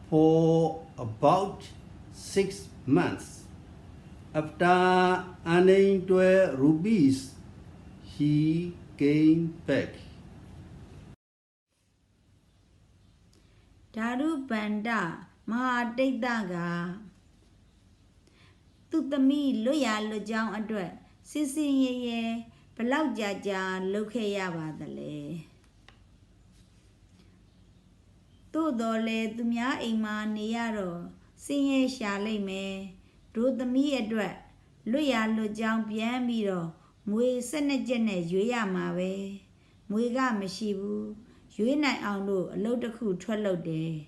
for about 6 months. After earning 12 rupees, he came back. Darubanda Mahadetaga Tutami Loya Lojang Adre Sisi ye Palau Jaja Lokeyaba the le Tudole Dumia Ima Niaro Sing Shale me Do the me adre Loya Lojang Piamiro Mui Senegene Yuya Mawe Muiga Meshibu Yuina Auno a load of who twello day.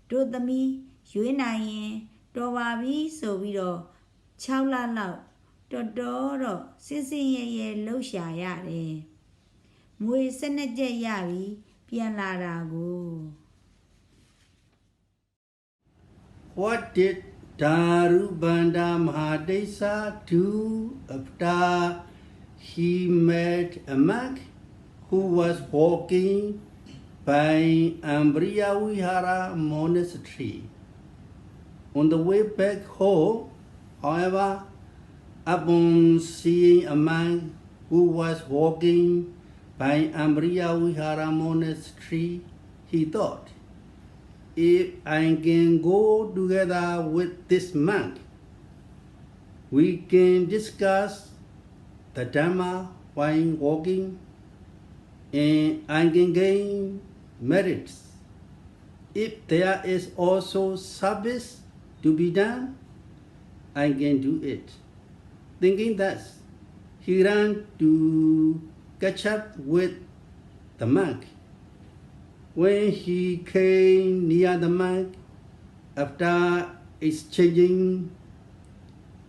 Do the me, Yuina yen, do wabi so we do. Chowla loud, do do, sissing ye lo sha yare. Mui seneje yavi, pian la go. What did Darubanda Mahadesa do after he met a monk who was walking by Vïriya monastery? On the way back home, however, upon seeing a monk who was walking by Vïriya monastery, he thought, if I can go together with this monk, we can discuss the Dhamma while walking, and I can gain merits. If there is also service to be done, I can do it. Thinking thus, he ran to catch up with the monk. When he came near the monk, after exchanging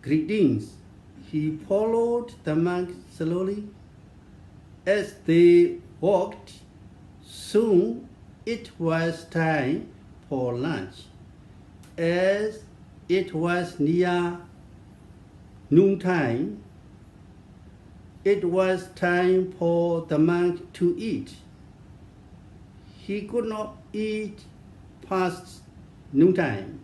greetings, he followed the monk slowly. As they walked, soon it was time for lunch. As it was near noontime, it was time for the monk to eat. He could not eat past noontime.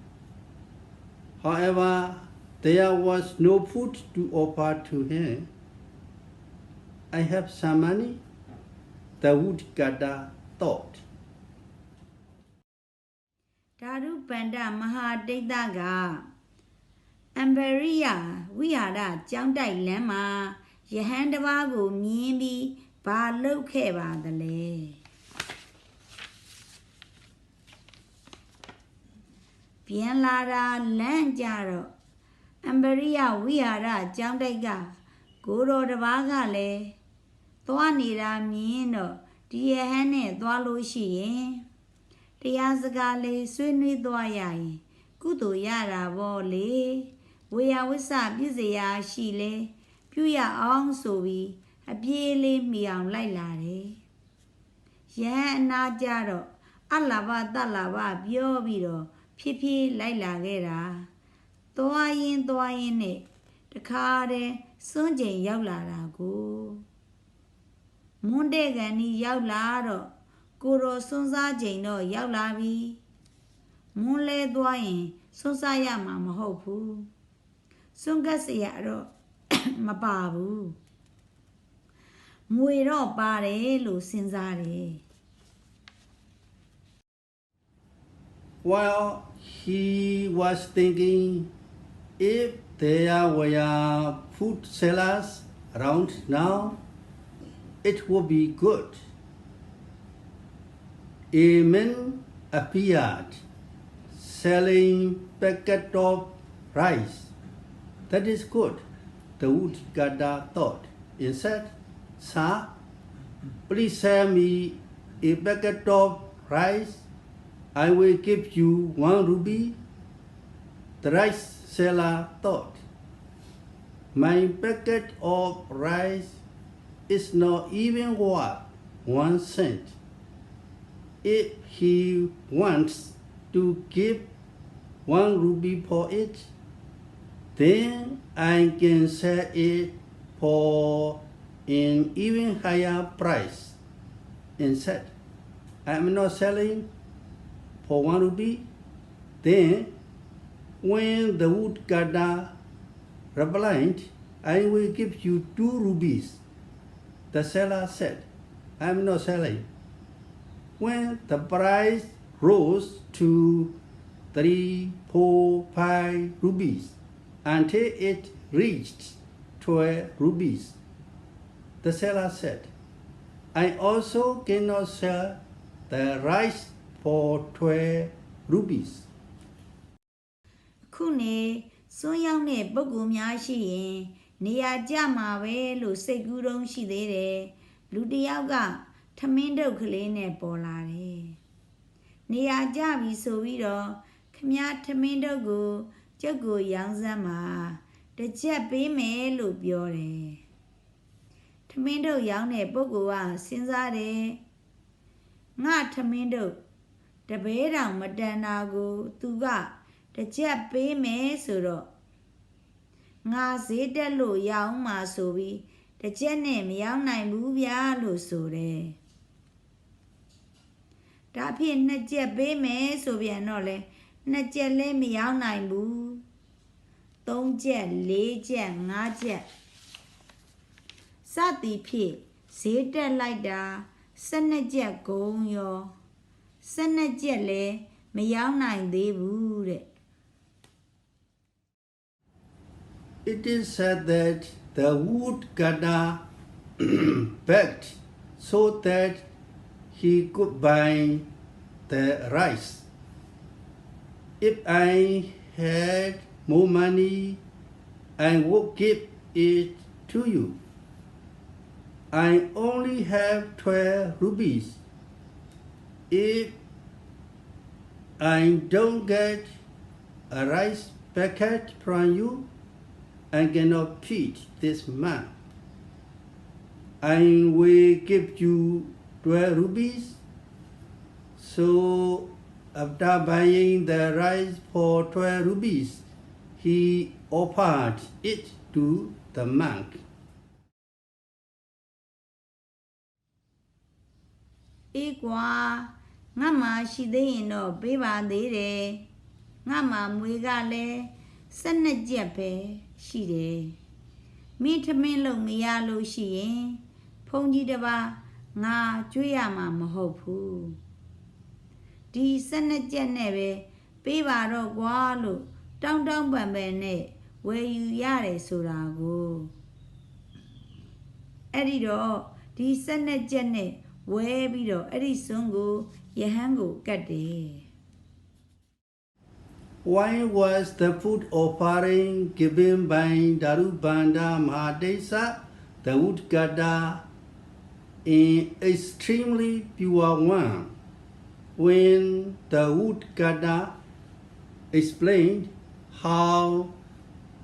However, there was no food to offer to him. I have some money, the woodcutter thought. Darubanda Mahadetaga Vïriya Vïriya Jangdai Lama Yahandavago Mimi Ba Lokeba the le Pian Lara Lanjaro Vïriya Vïriya Jangdaiga Guru the Vagale Tuanira Mino Diahane Dwalushi Tiazagale Swinwi Dwayai Kudu Yara Vole We are with Sabizia Shile Puya Ong Sovi a Biele Miang Lailare Ya Najaro Alava Dalava Biobiro Pipi Laila Gera Doayin the Kade Sunjay Yaulara go Mundegani Yaulado, Kuro Sunza Jano Yaulavi, Munle Dwain, Sunsayama Mahopu, Sungasayaro, Mababu, Muiro Bare, Lucinzare. While he was thinking, if there were food sellers around now, it would be good. A man appeared selling packet of rice. That is good, the woodcutter thought. Instead, sir, please sell me a packet of rice. I will give you 1 rupee. The rice seller thought, my packet of rice is not even worth 1 cent. If he wants to give 1 rupee for it, then I can sell it for an even higher price. Instead, I am not selling for 1 rupee. Then, when the woodcutter replied, I will give you 2 rupees. The seller said, I am not selling. When the price rose to 3, 4, 5 rupees until it reached 12 rupees, the seller said, I also cannot sell the rice for 12 rupees. Kune, Sun Yang Ne Bogum Yashi, Nia Jama Velu Segurong Shide, Ludiaga, Tamindo Kuline Polare. Nia Javi Soviro, Kamya Tamindo Go, Jago Yang Zama, the Japi Me Lubiore. Tamindo Yang Ne Bogua, Sinzare, Not Tamindo, the Bedang Madanago, Tuga. The jet pay me suro. Nga zeta lo yaung ma sobi, the jet name yang nai muvia lo sore. Tapi na jet pay me sobianole, na jet le me yang nai mu. Tong jet, le jet, nga jet. Sati pi, zeta like da, sana jet gong yo. Sana jet le, me yang nai de bude. It is said that the woodcutter begged so that he could buy the rice. If I had more money, I would give it to you. I only have 12 rupees. If I don't get a rice packet from you, I cannot feed this man. I will give you 12 rupees. So after buying the rice for 12 rupees, he offered it to the monk. Equa, Nama Shideno, Beba de Nama Muigale, Sana Jepe. She de. Meet a man lo mialo she, Pongi deba, nga, Juyama mahopu. Di Sana Janebe, Beba gualo, down bambene, where you yare surago. Edido, di Sana Jane, where bido, Edisungo, Yahango, Gade. Why was the food offering given by Darubanda Mahadesa, the woodcutter, an extremely pure one? When the woodcutter explained how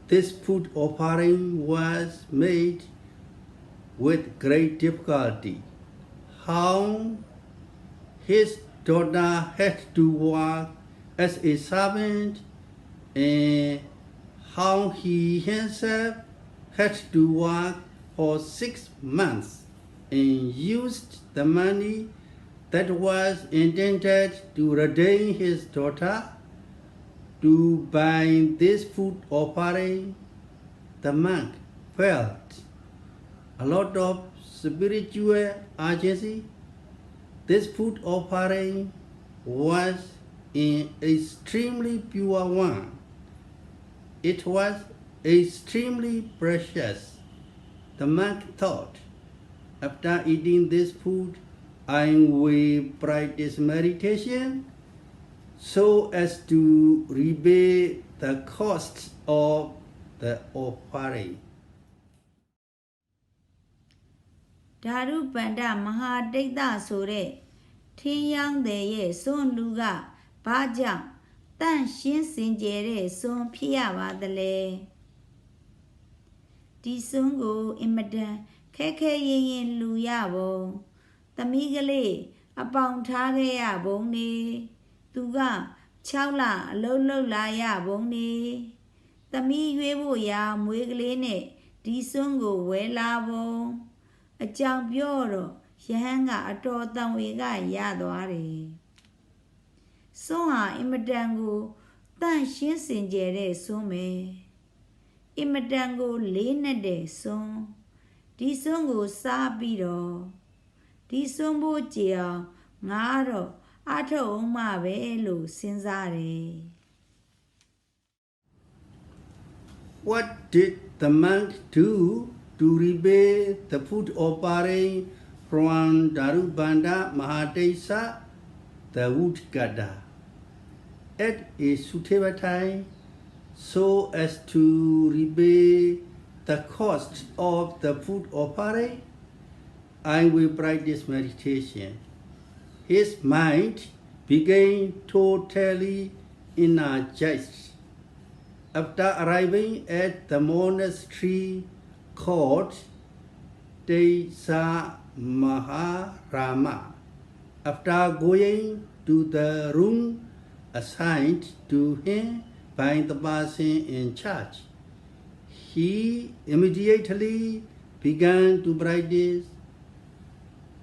this food offering was made with great difficulty, how his daughter had to work as a servant, and how he himself had to work for 6 months and used the money that was intended to redeem his daughter to buy this food offering, the monk felt a lot of spiritual urgency. This food offering was an extremely pure one. It was extremely precious. The monk thought, after eating this food, I will practice meditation so as to repay the cost of the offering. ဓာရုပန္ဒမဟာဒိဋ္ဌဆိုတဲ့ထင်းရောင်းတဲ့ရဲ့စွန့်လူကဘာကြောင့်တန့်ရှင်းစင်ကြယ်တဲ့စွန့်ဖြစ်ရပါသလဲဒီစွန့်ကိုအင်မတန်ခဲခဲရင်ရင်လူရပုံသမီးကလေးအပေါင်ထားခဲ့ရပုံနေသူက6လအလုံးလုံးလာရပုံနေသမီးရွေးဖို့ရာမွေးကလေးနဲ့ဒီစွန့်ကိုဝဲလာပုံအကြောင်းပြောတော့ယဟန်ကအတော်တန်ဝေကရသွားတယ်စွန့်ဟာအင်မတန်ကိုတန့်ရှင်းစင်ကြယ်တဲ့စွန့်ပဲအင်မတန်ကိုလေးနက်တဲ့စွန့်ဒီစွန့်ကိုစားပြီးတော့ဒီစွန့်ဖို့ကြည်အောင်ငါတော့အထုံးမှပဲလို့စဉ်းစားတယ် What did the monk do to repay the food offering from Darubanda Mahadesa, the woodcutter, at a suitable time, so as to repay the cost of the food offering? I will practice meditation. His mind became totally energized. After arriving at the monastery called Maharama, after going to the room assigned to him by the person in charge, he immediately began to practice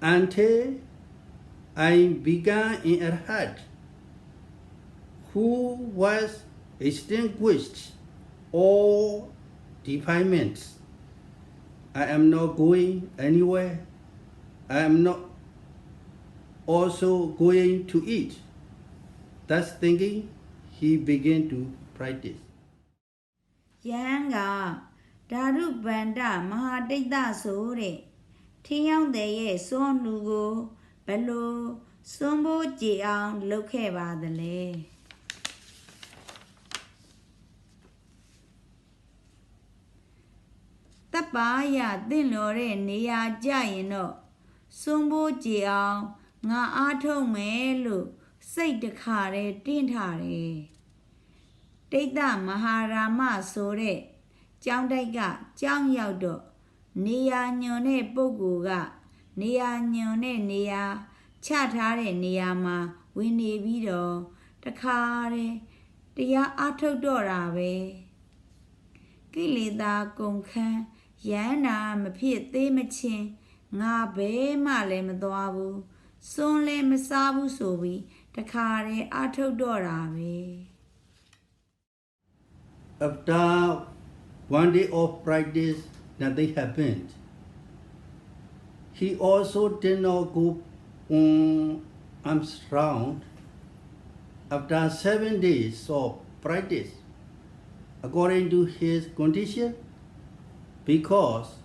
until I began in a heart who was extinguished all defilements. I am not going anywhere. I am not also going to eat. Thus thinking, he began to practice. ယဟန်ကဓာရုပန္ဒမဟာဒိဋ္ဌဆိုတဲ့ထင်းရောင်းတဲ့ရဲ့စွန့်လူကိုဘယ်လိုစွန့်ဖို့ကြည်အောင်လုပ်ခဲ့ပါသလဲတပ်ပါရတင့်တော်တဲ့နေရာကြရင်တော့စွန့်ဖို့ကြည်အောင်ငါအားထုတ်မယ်လို့စိတ်တခါတည်းတင်းထားတယ်ဒိဋ္ဌမဟာရာမဆိုတဲ့ကျောင်းတိုက်ကကျောင်းရောက်တော့နေရာညွန်တဲ့ပုဂ္ဂိုလ်ကနေရာညွန်တဲ့နေရာချထားတဲ့နေရာမှာဝင်နေပြီးတော့တခါတည်းတရားအားထုတ်တော့တာပဲကိလေသာကုန်ခန်းရဟန္တာမဖြစ်သေးမချင်းငါဘဲမှလည်းမသွားဘူးစွန်းလည်းမစားဘူးဆိုပြီးတခါတည်းအားထုတ်တော့တာပဲ After one day of practice, nothing happened. He also did not go on arms round. After 7 days of practice, according to his condition, because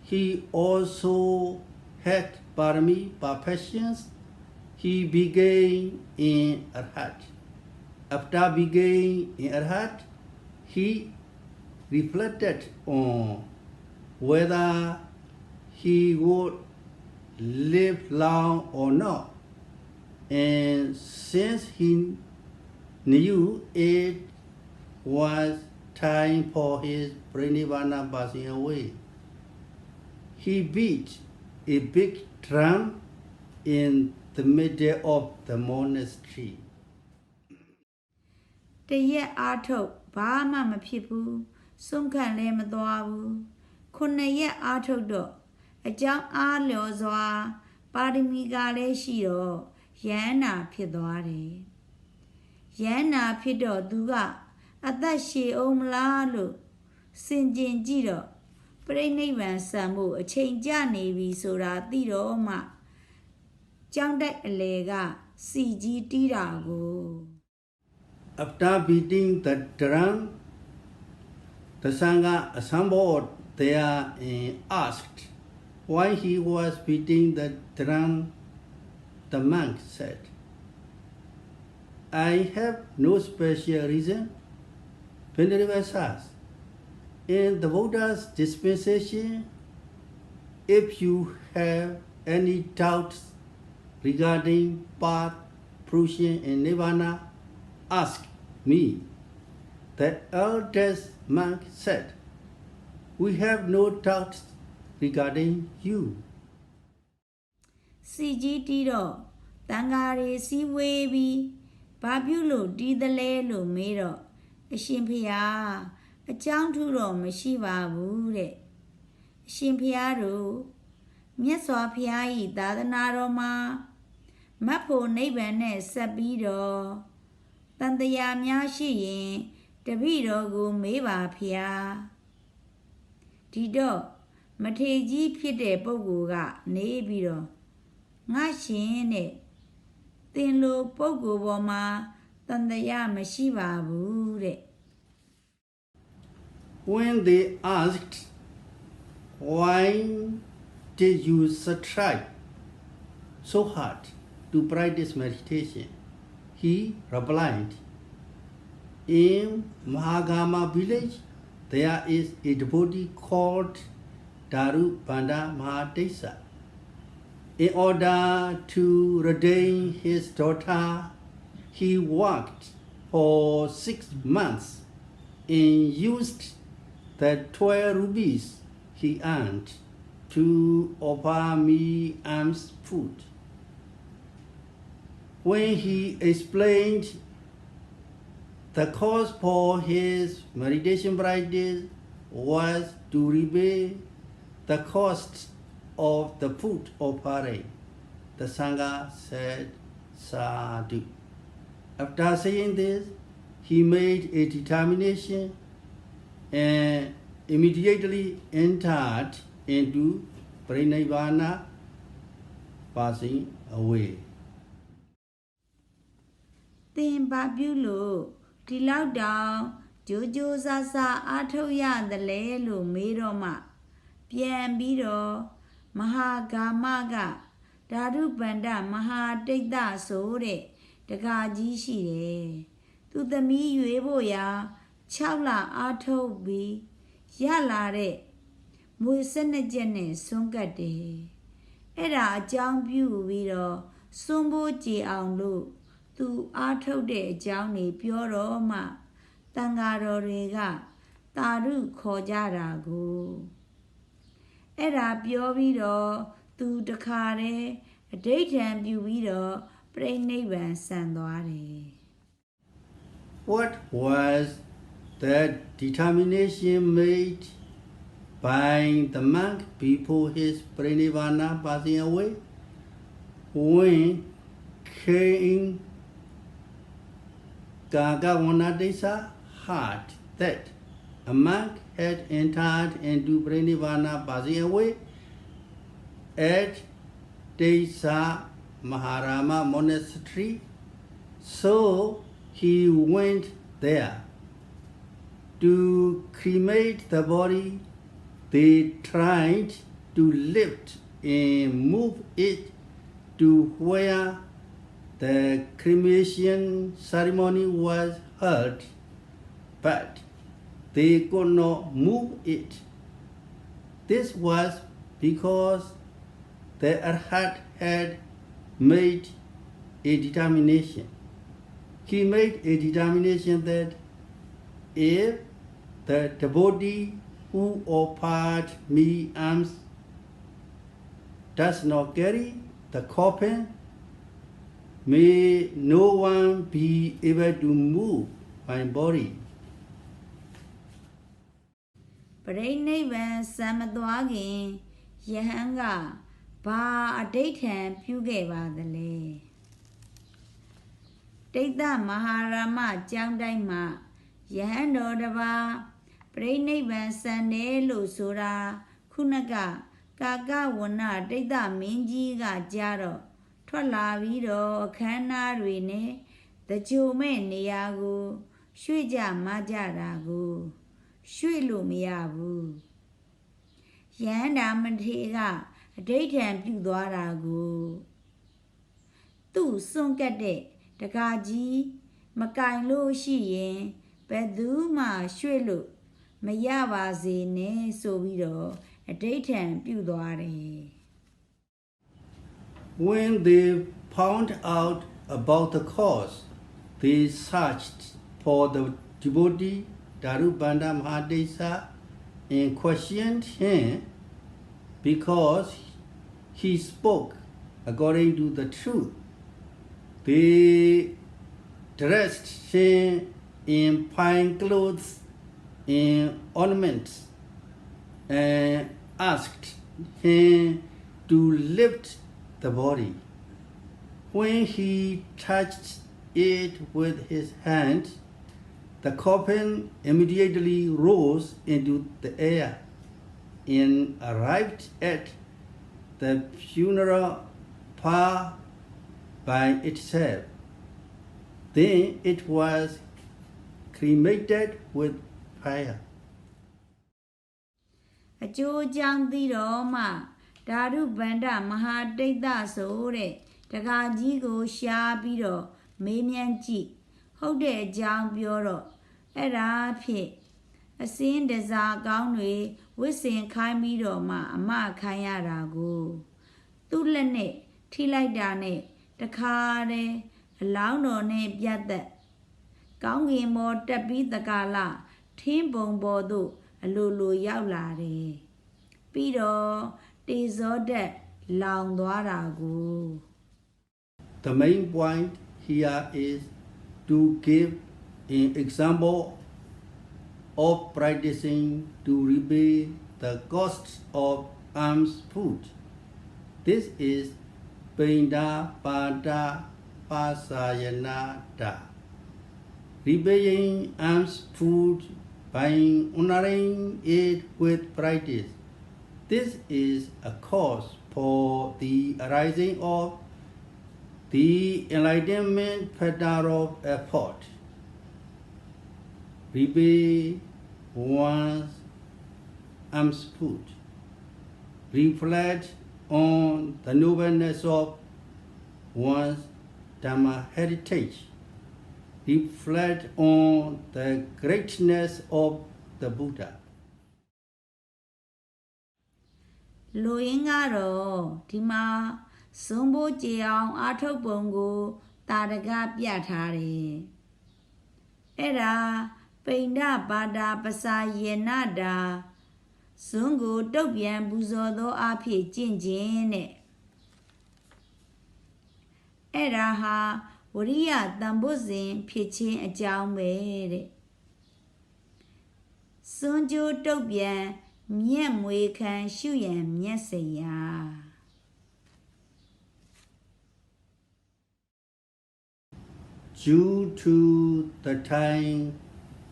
he also had parami perfections, he began in Arhat. After beginning in Arhat, he reflected on whether he would live long or not. And since he knew it was time for his Pranivana passing away, he beat a big drum in the middle of the monastery. တရက်အားထုတ်ဘာမှမဖြစ်ဘူးစွန့်ခံလည်းမသွားဘူး9ရက်အားထုတ်တော့ အကြောင်းအားလျော်စွာပါရမီကလည်းရှိတော့ယန္နာဖြစ်သွားတယ်ယန္နာဖြစ်တော့သူကအသက်ရှည်အောင်မလားလို့စင်ကျင်ကြည့်တော့ပြိဋိဘံဆံမှုအချိန်ကျနေပြီဆိုတာသိတော့မှကြောင်းတိုက်အလေကစီကြီးတီးတာကို After beating the drum, the Sangha assembled there and asked why he was beating the drum. The monk said, I have no special reason. Venerable Sas, in the Buddha's dispensation, if you have any doubts regarding path, fruition, and nirvana, ask me. The eldest monk said, we have no doubts regarding you. စီကြီးတီးတော့တန်ဃာတွေစီဝေးပြီးဘာပြုလို့တီးသလဲလို့မေးတော့အရှင်ဖျားအကြောင်းထူတော့မရှိပါဘူးတဲ့အရှင်ဖျားတို့မြတ်စွာဘုရား၏သာသနာတော်မှာမတ်ဖို့နိဗ္ဗာန်နဲ့ဆက်ပြီးတော့တန်တရားများရှိရင်တပည့်တော်ကိုမေးပါဖျားဒီတော့မထေကြီးဖြစ်တဲ့ပုဂ္ဂိုလ်ကနေပြီးတော့ငါရှင်နဲ့သင်လိုပုဂ္ဂိုလ်ပေါ်မှာတန်တရားမရှိပါဘူးတဲ့ When they asked, why did you strive so hard to practice meditation? He replied, in Mahagama village, there is a devotee called Daru Banda Mahadesa. In order to redeem his daughter, he worked for 6 months and used the 12 rupees he earned to offer me alms food. When he explained the cause for his meditation practice was to repay the cost of the food offering, the Sangha said, Sati. After saying this, he made a determination and immediately entered into Pranayana, passing away. သင်ဘာပြုလို့ဒီလောက်တောင်ကြိုးကြိုးစားစားအားထုတ်ရတယ်လဲလို့မေးတော့မှပြန်ပြီးတော့မဟာဂါမကဓာတုပန္ဒမဟာတိတ်တဆိုတဲ့တကာကြီးရှိတယ်သူသမီးရွေးဖို့ရာ6လအားထုတ်ပြီးရလာတဲ့မွေ12ချက်နဲ့ဆွန့်ကတ်တယ်အဲ့ဒါအကြောင်းပြုပြီးတော့ဆွန့်ဖို့ကြည်အောင်လို့သူအားထုတ်တဲ့အကြောင်းတွေပြောတော့မှတန်ဃာတော်တွေကတာရုခေါ်ကြတာကိုအဲ့ဒါပြောပြီးတော့သူတခါတည်းအဋိဋ္ဌံပြုပြီးတော့ပြိဋိဘံဆံသွားတယ် What was the determination made by the monk before his Pranayana passing away? When King Gagavanadesa heard that a monk had entered into Pranayana passing away at Desa Maharama Monastery, so he went there. To cremate the body, they tried to lift and move it to where the cremation ceremony was held, but they could not move it. This was because the Arhat had made a determination. He made a determination that if the devotee who offered me alms does not carry the coffin, may no one be able to move my body. ပရိနိဗ္ဗာန်စံမသွားခင် Yahanga ba a daytime pugeva the lay. Take the Maharama Jangdaima Yahando Dava Prainivan Sande Lusura Kunaga Gaga Wana take the Minjiga Jaro Twala Vido Kana Rine the Jume Niagu Shuja Majaragu Shuilumiabu Yanda Mantiga a daytime pudaragu Tu soon get it. The Gaji, Makailo Shien, Beduma Shwelu, Mayava Zine, Sovido, a daytime Pudare. When they found out about the cause, they searched for the devotee Darubanda Mahadesa and questioned him because he spoke according to the truth. They dressed him in fine clothes and ornaments and asked him to lift the body. When he touched it with his hand, the coffin immediately rose into the air and arrived at the funeral pyre by itself. Then it was cremated with fire. A Jojang the Roma, Daru Banda Mahadeta Sore, Tagajigo Shabido, Manian Chi, Hode Jang Bureau, Era Pit, a sin desa gaunwe, whistling Kaimido ma Kayarago. Tulane, Tilaidane. The card, allow no name yet that. Gongi more tabi the gala, Timbong Bodo, a lulu yaulare. Pido, disorder, long doarago. The main point here is to give an example of practicing to repay the costs of alms food. This is Pinda Pada Pasayanada. Repaying alms food by honoring it with practice. This is a cause for the arising of the enlightenment pattern of effort. Repay one's alms food. Reflect on the nobleness of one's Dhamma heritage. Reflect on the greatness of the Buddha. Loingaro, Tima, Sumbo Jiang, Ato Bongo, Tadaga Piatari. Era, Pinda Bada Pasa Yenada. Sungu Dobian Buzodo Api Jinjin. Eraha, Vïriya Tambuzin, Pitching a Jam made. Sunju Dobian, Miem we can Shuyan, Yesaya. Due to the time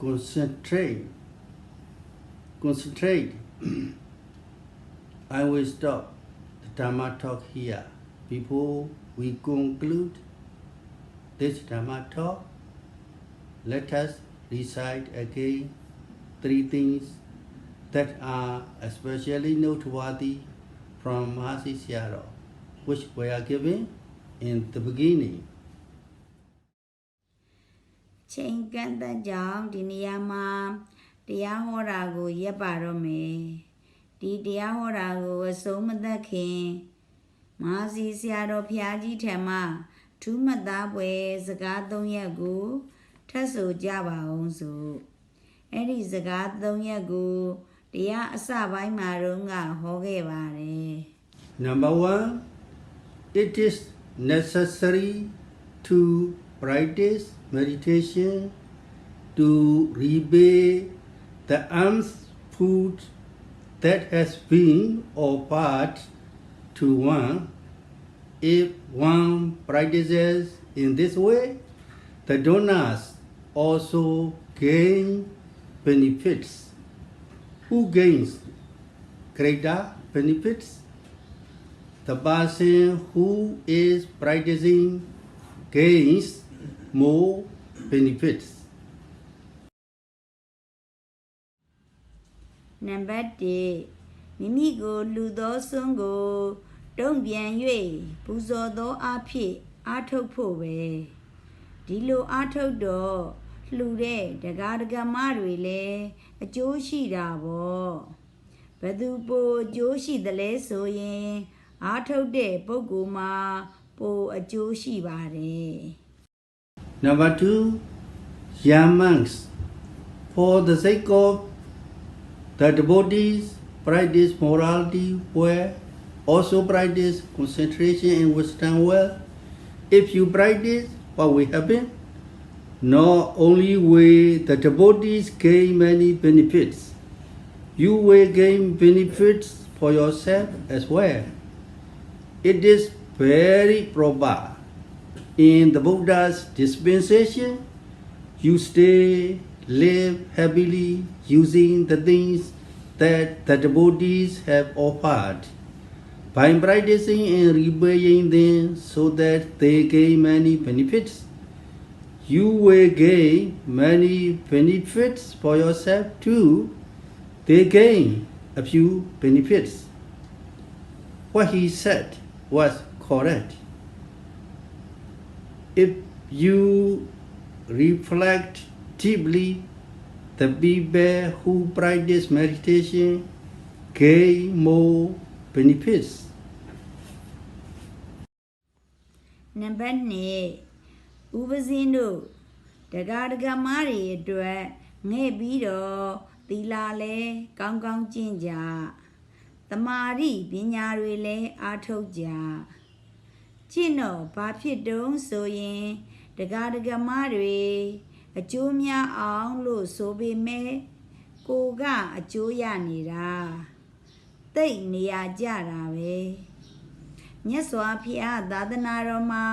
concentrate, I will stop the Dhamma talk here. Before we conclude this Dhamma talk, let us recite again 3 things that are especially noteworthy from Mahasi Sayadaw, which were given in the beginning. Chinkan the Jam, Diniyama, Diahorago, Yabarome. Di Diahorago was so the king. Mahasi Sayadaw Piaji Tema, Tumadawe, Zagadon Yagu, Tasso Java Onzo. Eddie Zagadon Yagu, Dia Asabai Marunga, Hogevare. Number 1, it is necessary to practice meditation to repay the alms food that has been offered to one. If one practices in this way, the donors also gain benefits. Who gains greater benefits? The person who is practicing gains more benefits. Number 1 မိမိကိုလူသောစွန်းကိုတုံ့ပြန်၍ပူဇော်သောအဖြစ်အားထုတ်ဖို့ပဲဒီလိုအားထုတ်တော့လှူတဲ့ဒကာဒကမတွေလည်းအကျိုးရှိတာပေါ့ဘယ်သူပိုအကျိုးရှိသလဲဆိုရင်အားထုတ်တဲ့ပုဂ္ဂိုလ်မှာပိုအကျိုးရှိပါတယ် Number 2, young monks. For the sake of the devotees, practice morality where also practice concentration and wisdom well. If you practice what will happen, not only will the devotees gain many benefits, you will gain benefits for yourself as well. It is very proper. In the Buddha's dispensation, you live happily using the things that the devotees have offered. By practicing and repaying them so that they gain many benefits, you will gain many benefits for yourself too. They gain a few benefits. What he said was correct. If you reflect deeply, the people who practice meditation gain more benefits. Number 2ဥပဇင်းတို့ဒကာဒကမတွေအတွက်ငဲ့ပြီးတော့သီလလဲကောင်းကောင်းကျင့်ကြသမာဓိပညာတွေလဲအားထုတ်ကြကျင့်တော့ဘာဖြစ်တုံးဆိုရင်ဒကာဒကမတွေအကျိုးများအောင်လို့ဆိုပေမဲ့ကိုကအကျိုးရနေတာတိတ်နေရကြတာပဲမြတ်စွာဘုရားသာသနာတော်မှာ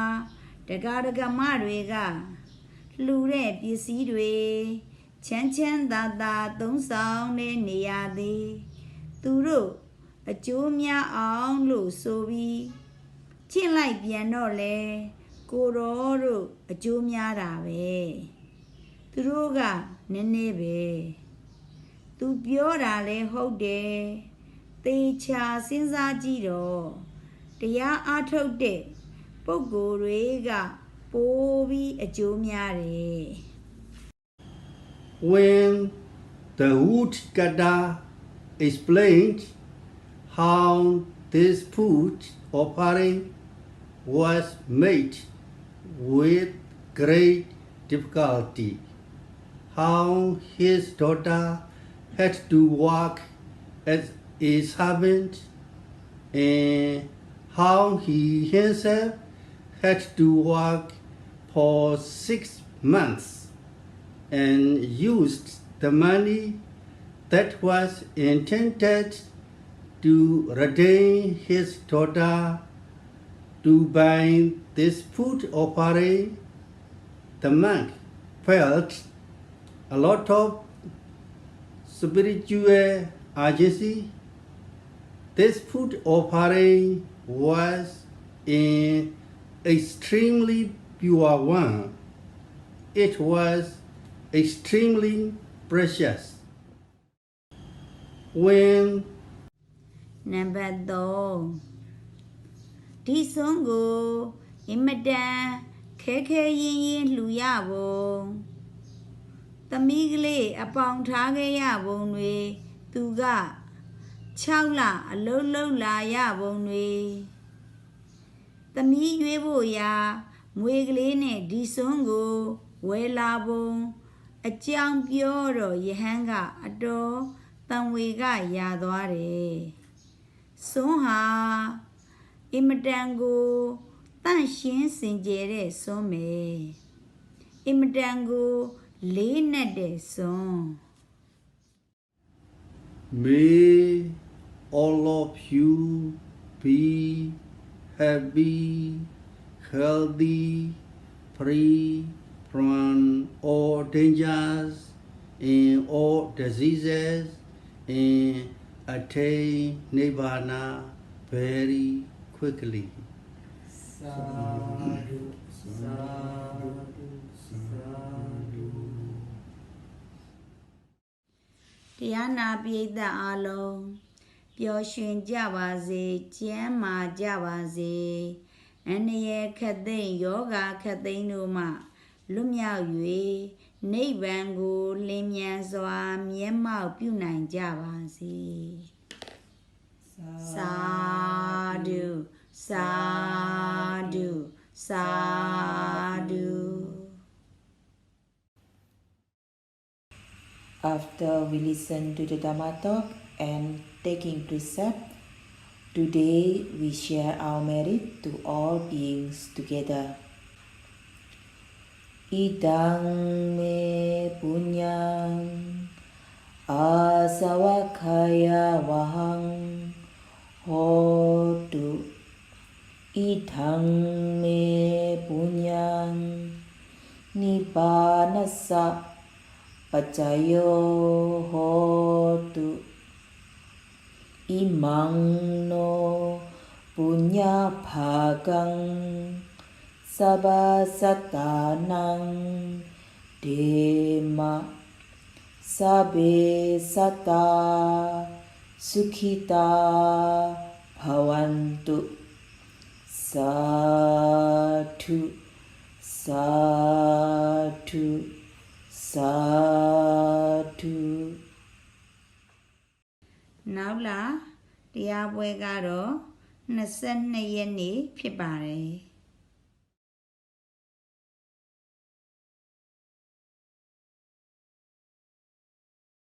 ဒကာဒကမတွေကလှူတဲ့ပစ္စည်းတွေချမ်းချမ်းသာသာသုံးဆောင်တဲ့နေရာသည်သူတို့အကျိုးများအောင်လို့ဆိုပြီးကျင့်လိုက်ပြန်တော့လေကိုတော်တို့အကျိုးများတာပဲသူတို့ကနည်းနည်းပဲသူပြောတာလဲဟုတ်တယ်သေချာစဉ်းစားကြည့်တော့တရားအားထုတ်တဲ့ပုဂ္ဂိုလ်တွေကပိုပြီးအကျိုးများတယ် When the Woodcutter explained how this food offering was made with great difficulty, how his daughter had to work as a servant, and how he himself had to work for 6 months and used the money that was intended to redeem his daughter to buy this food offering. The monk felt a lot of spiritual urgency. This food offering was an extremely pure one. It was extremely precious. When Number 3ဒီဆုံးကိုအင်မတန်ခဲခဲရင်ရင်လှူရပုံသမီးကလေးအပေါင်ထားခဲ့ရပုံတွေသူက6လအလုံးလုံးလာရပုံတွေသမီးရွေးဖို့ရာငွေကလေးနဲ့ဒီဆုံးကိုဝယ်လာပုံအကြောင်းပြောတော့ယဟန်ကအတော်တန်ဝေကရသွားတယ်စွန်းဟာအင်မတန်ကိုတန့်ရှင်းစင်ကြယ်တဲ့စွန်းမယ်အင်မတန်ကိုလေးနက်တဲ့စွန်း May all of you be happy, healthy, free from all dangers and all diseases, and attain Nibbana very quickly. Sadhu, sadhu, sadhu. တရားနာပရိသတ်အားလုံးပျော်ရွှင်ကြပါစေကျမ်းမာကြပါစေအန္တရာယ်ခတ်သိမ်းယောဂခတ်သိမ်းတို့မှလွတ်မြောက်၍နိဗ္ဗာန်ကိုလင်းမြန်စွာမျက်မှောက်ပြုနိုင်ကြပါစေသာဓုသာဓုသာဓု After we listen to the Dhamma talk and taking precept, today we share our merit to all beings together. Idang me punyang asavakaya vahang hotu. Idang me punyang nibbanasa Pacayo hotu imang no punya bhagang sabasatanang dema sabe sata sukhita bhavantu sadhu sadhu Sadhu နောက်လာတရားပွဲကတော့22ရက်နေ့ဖြစ်ပါတယ်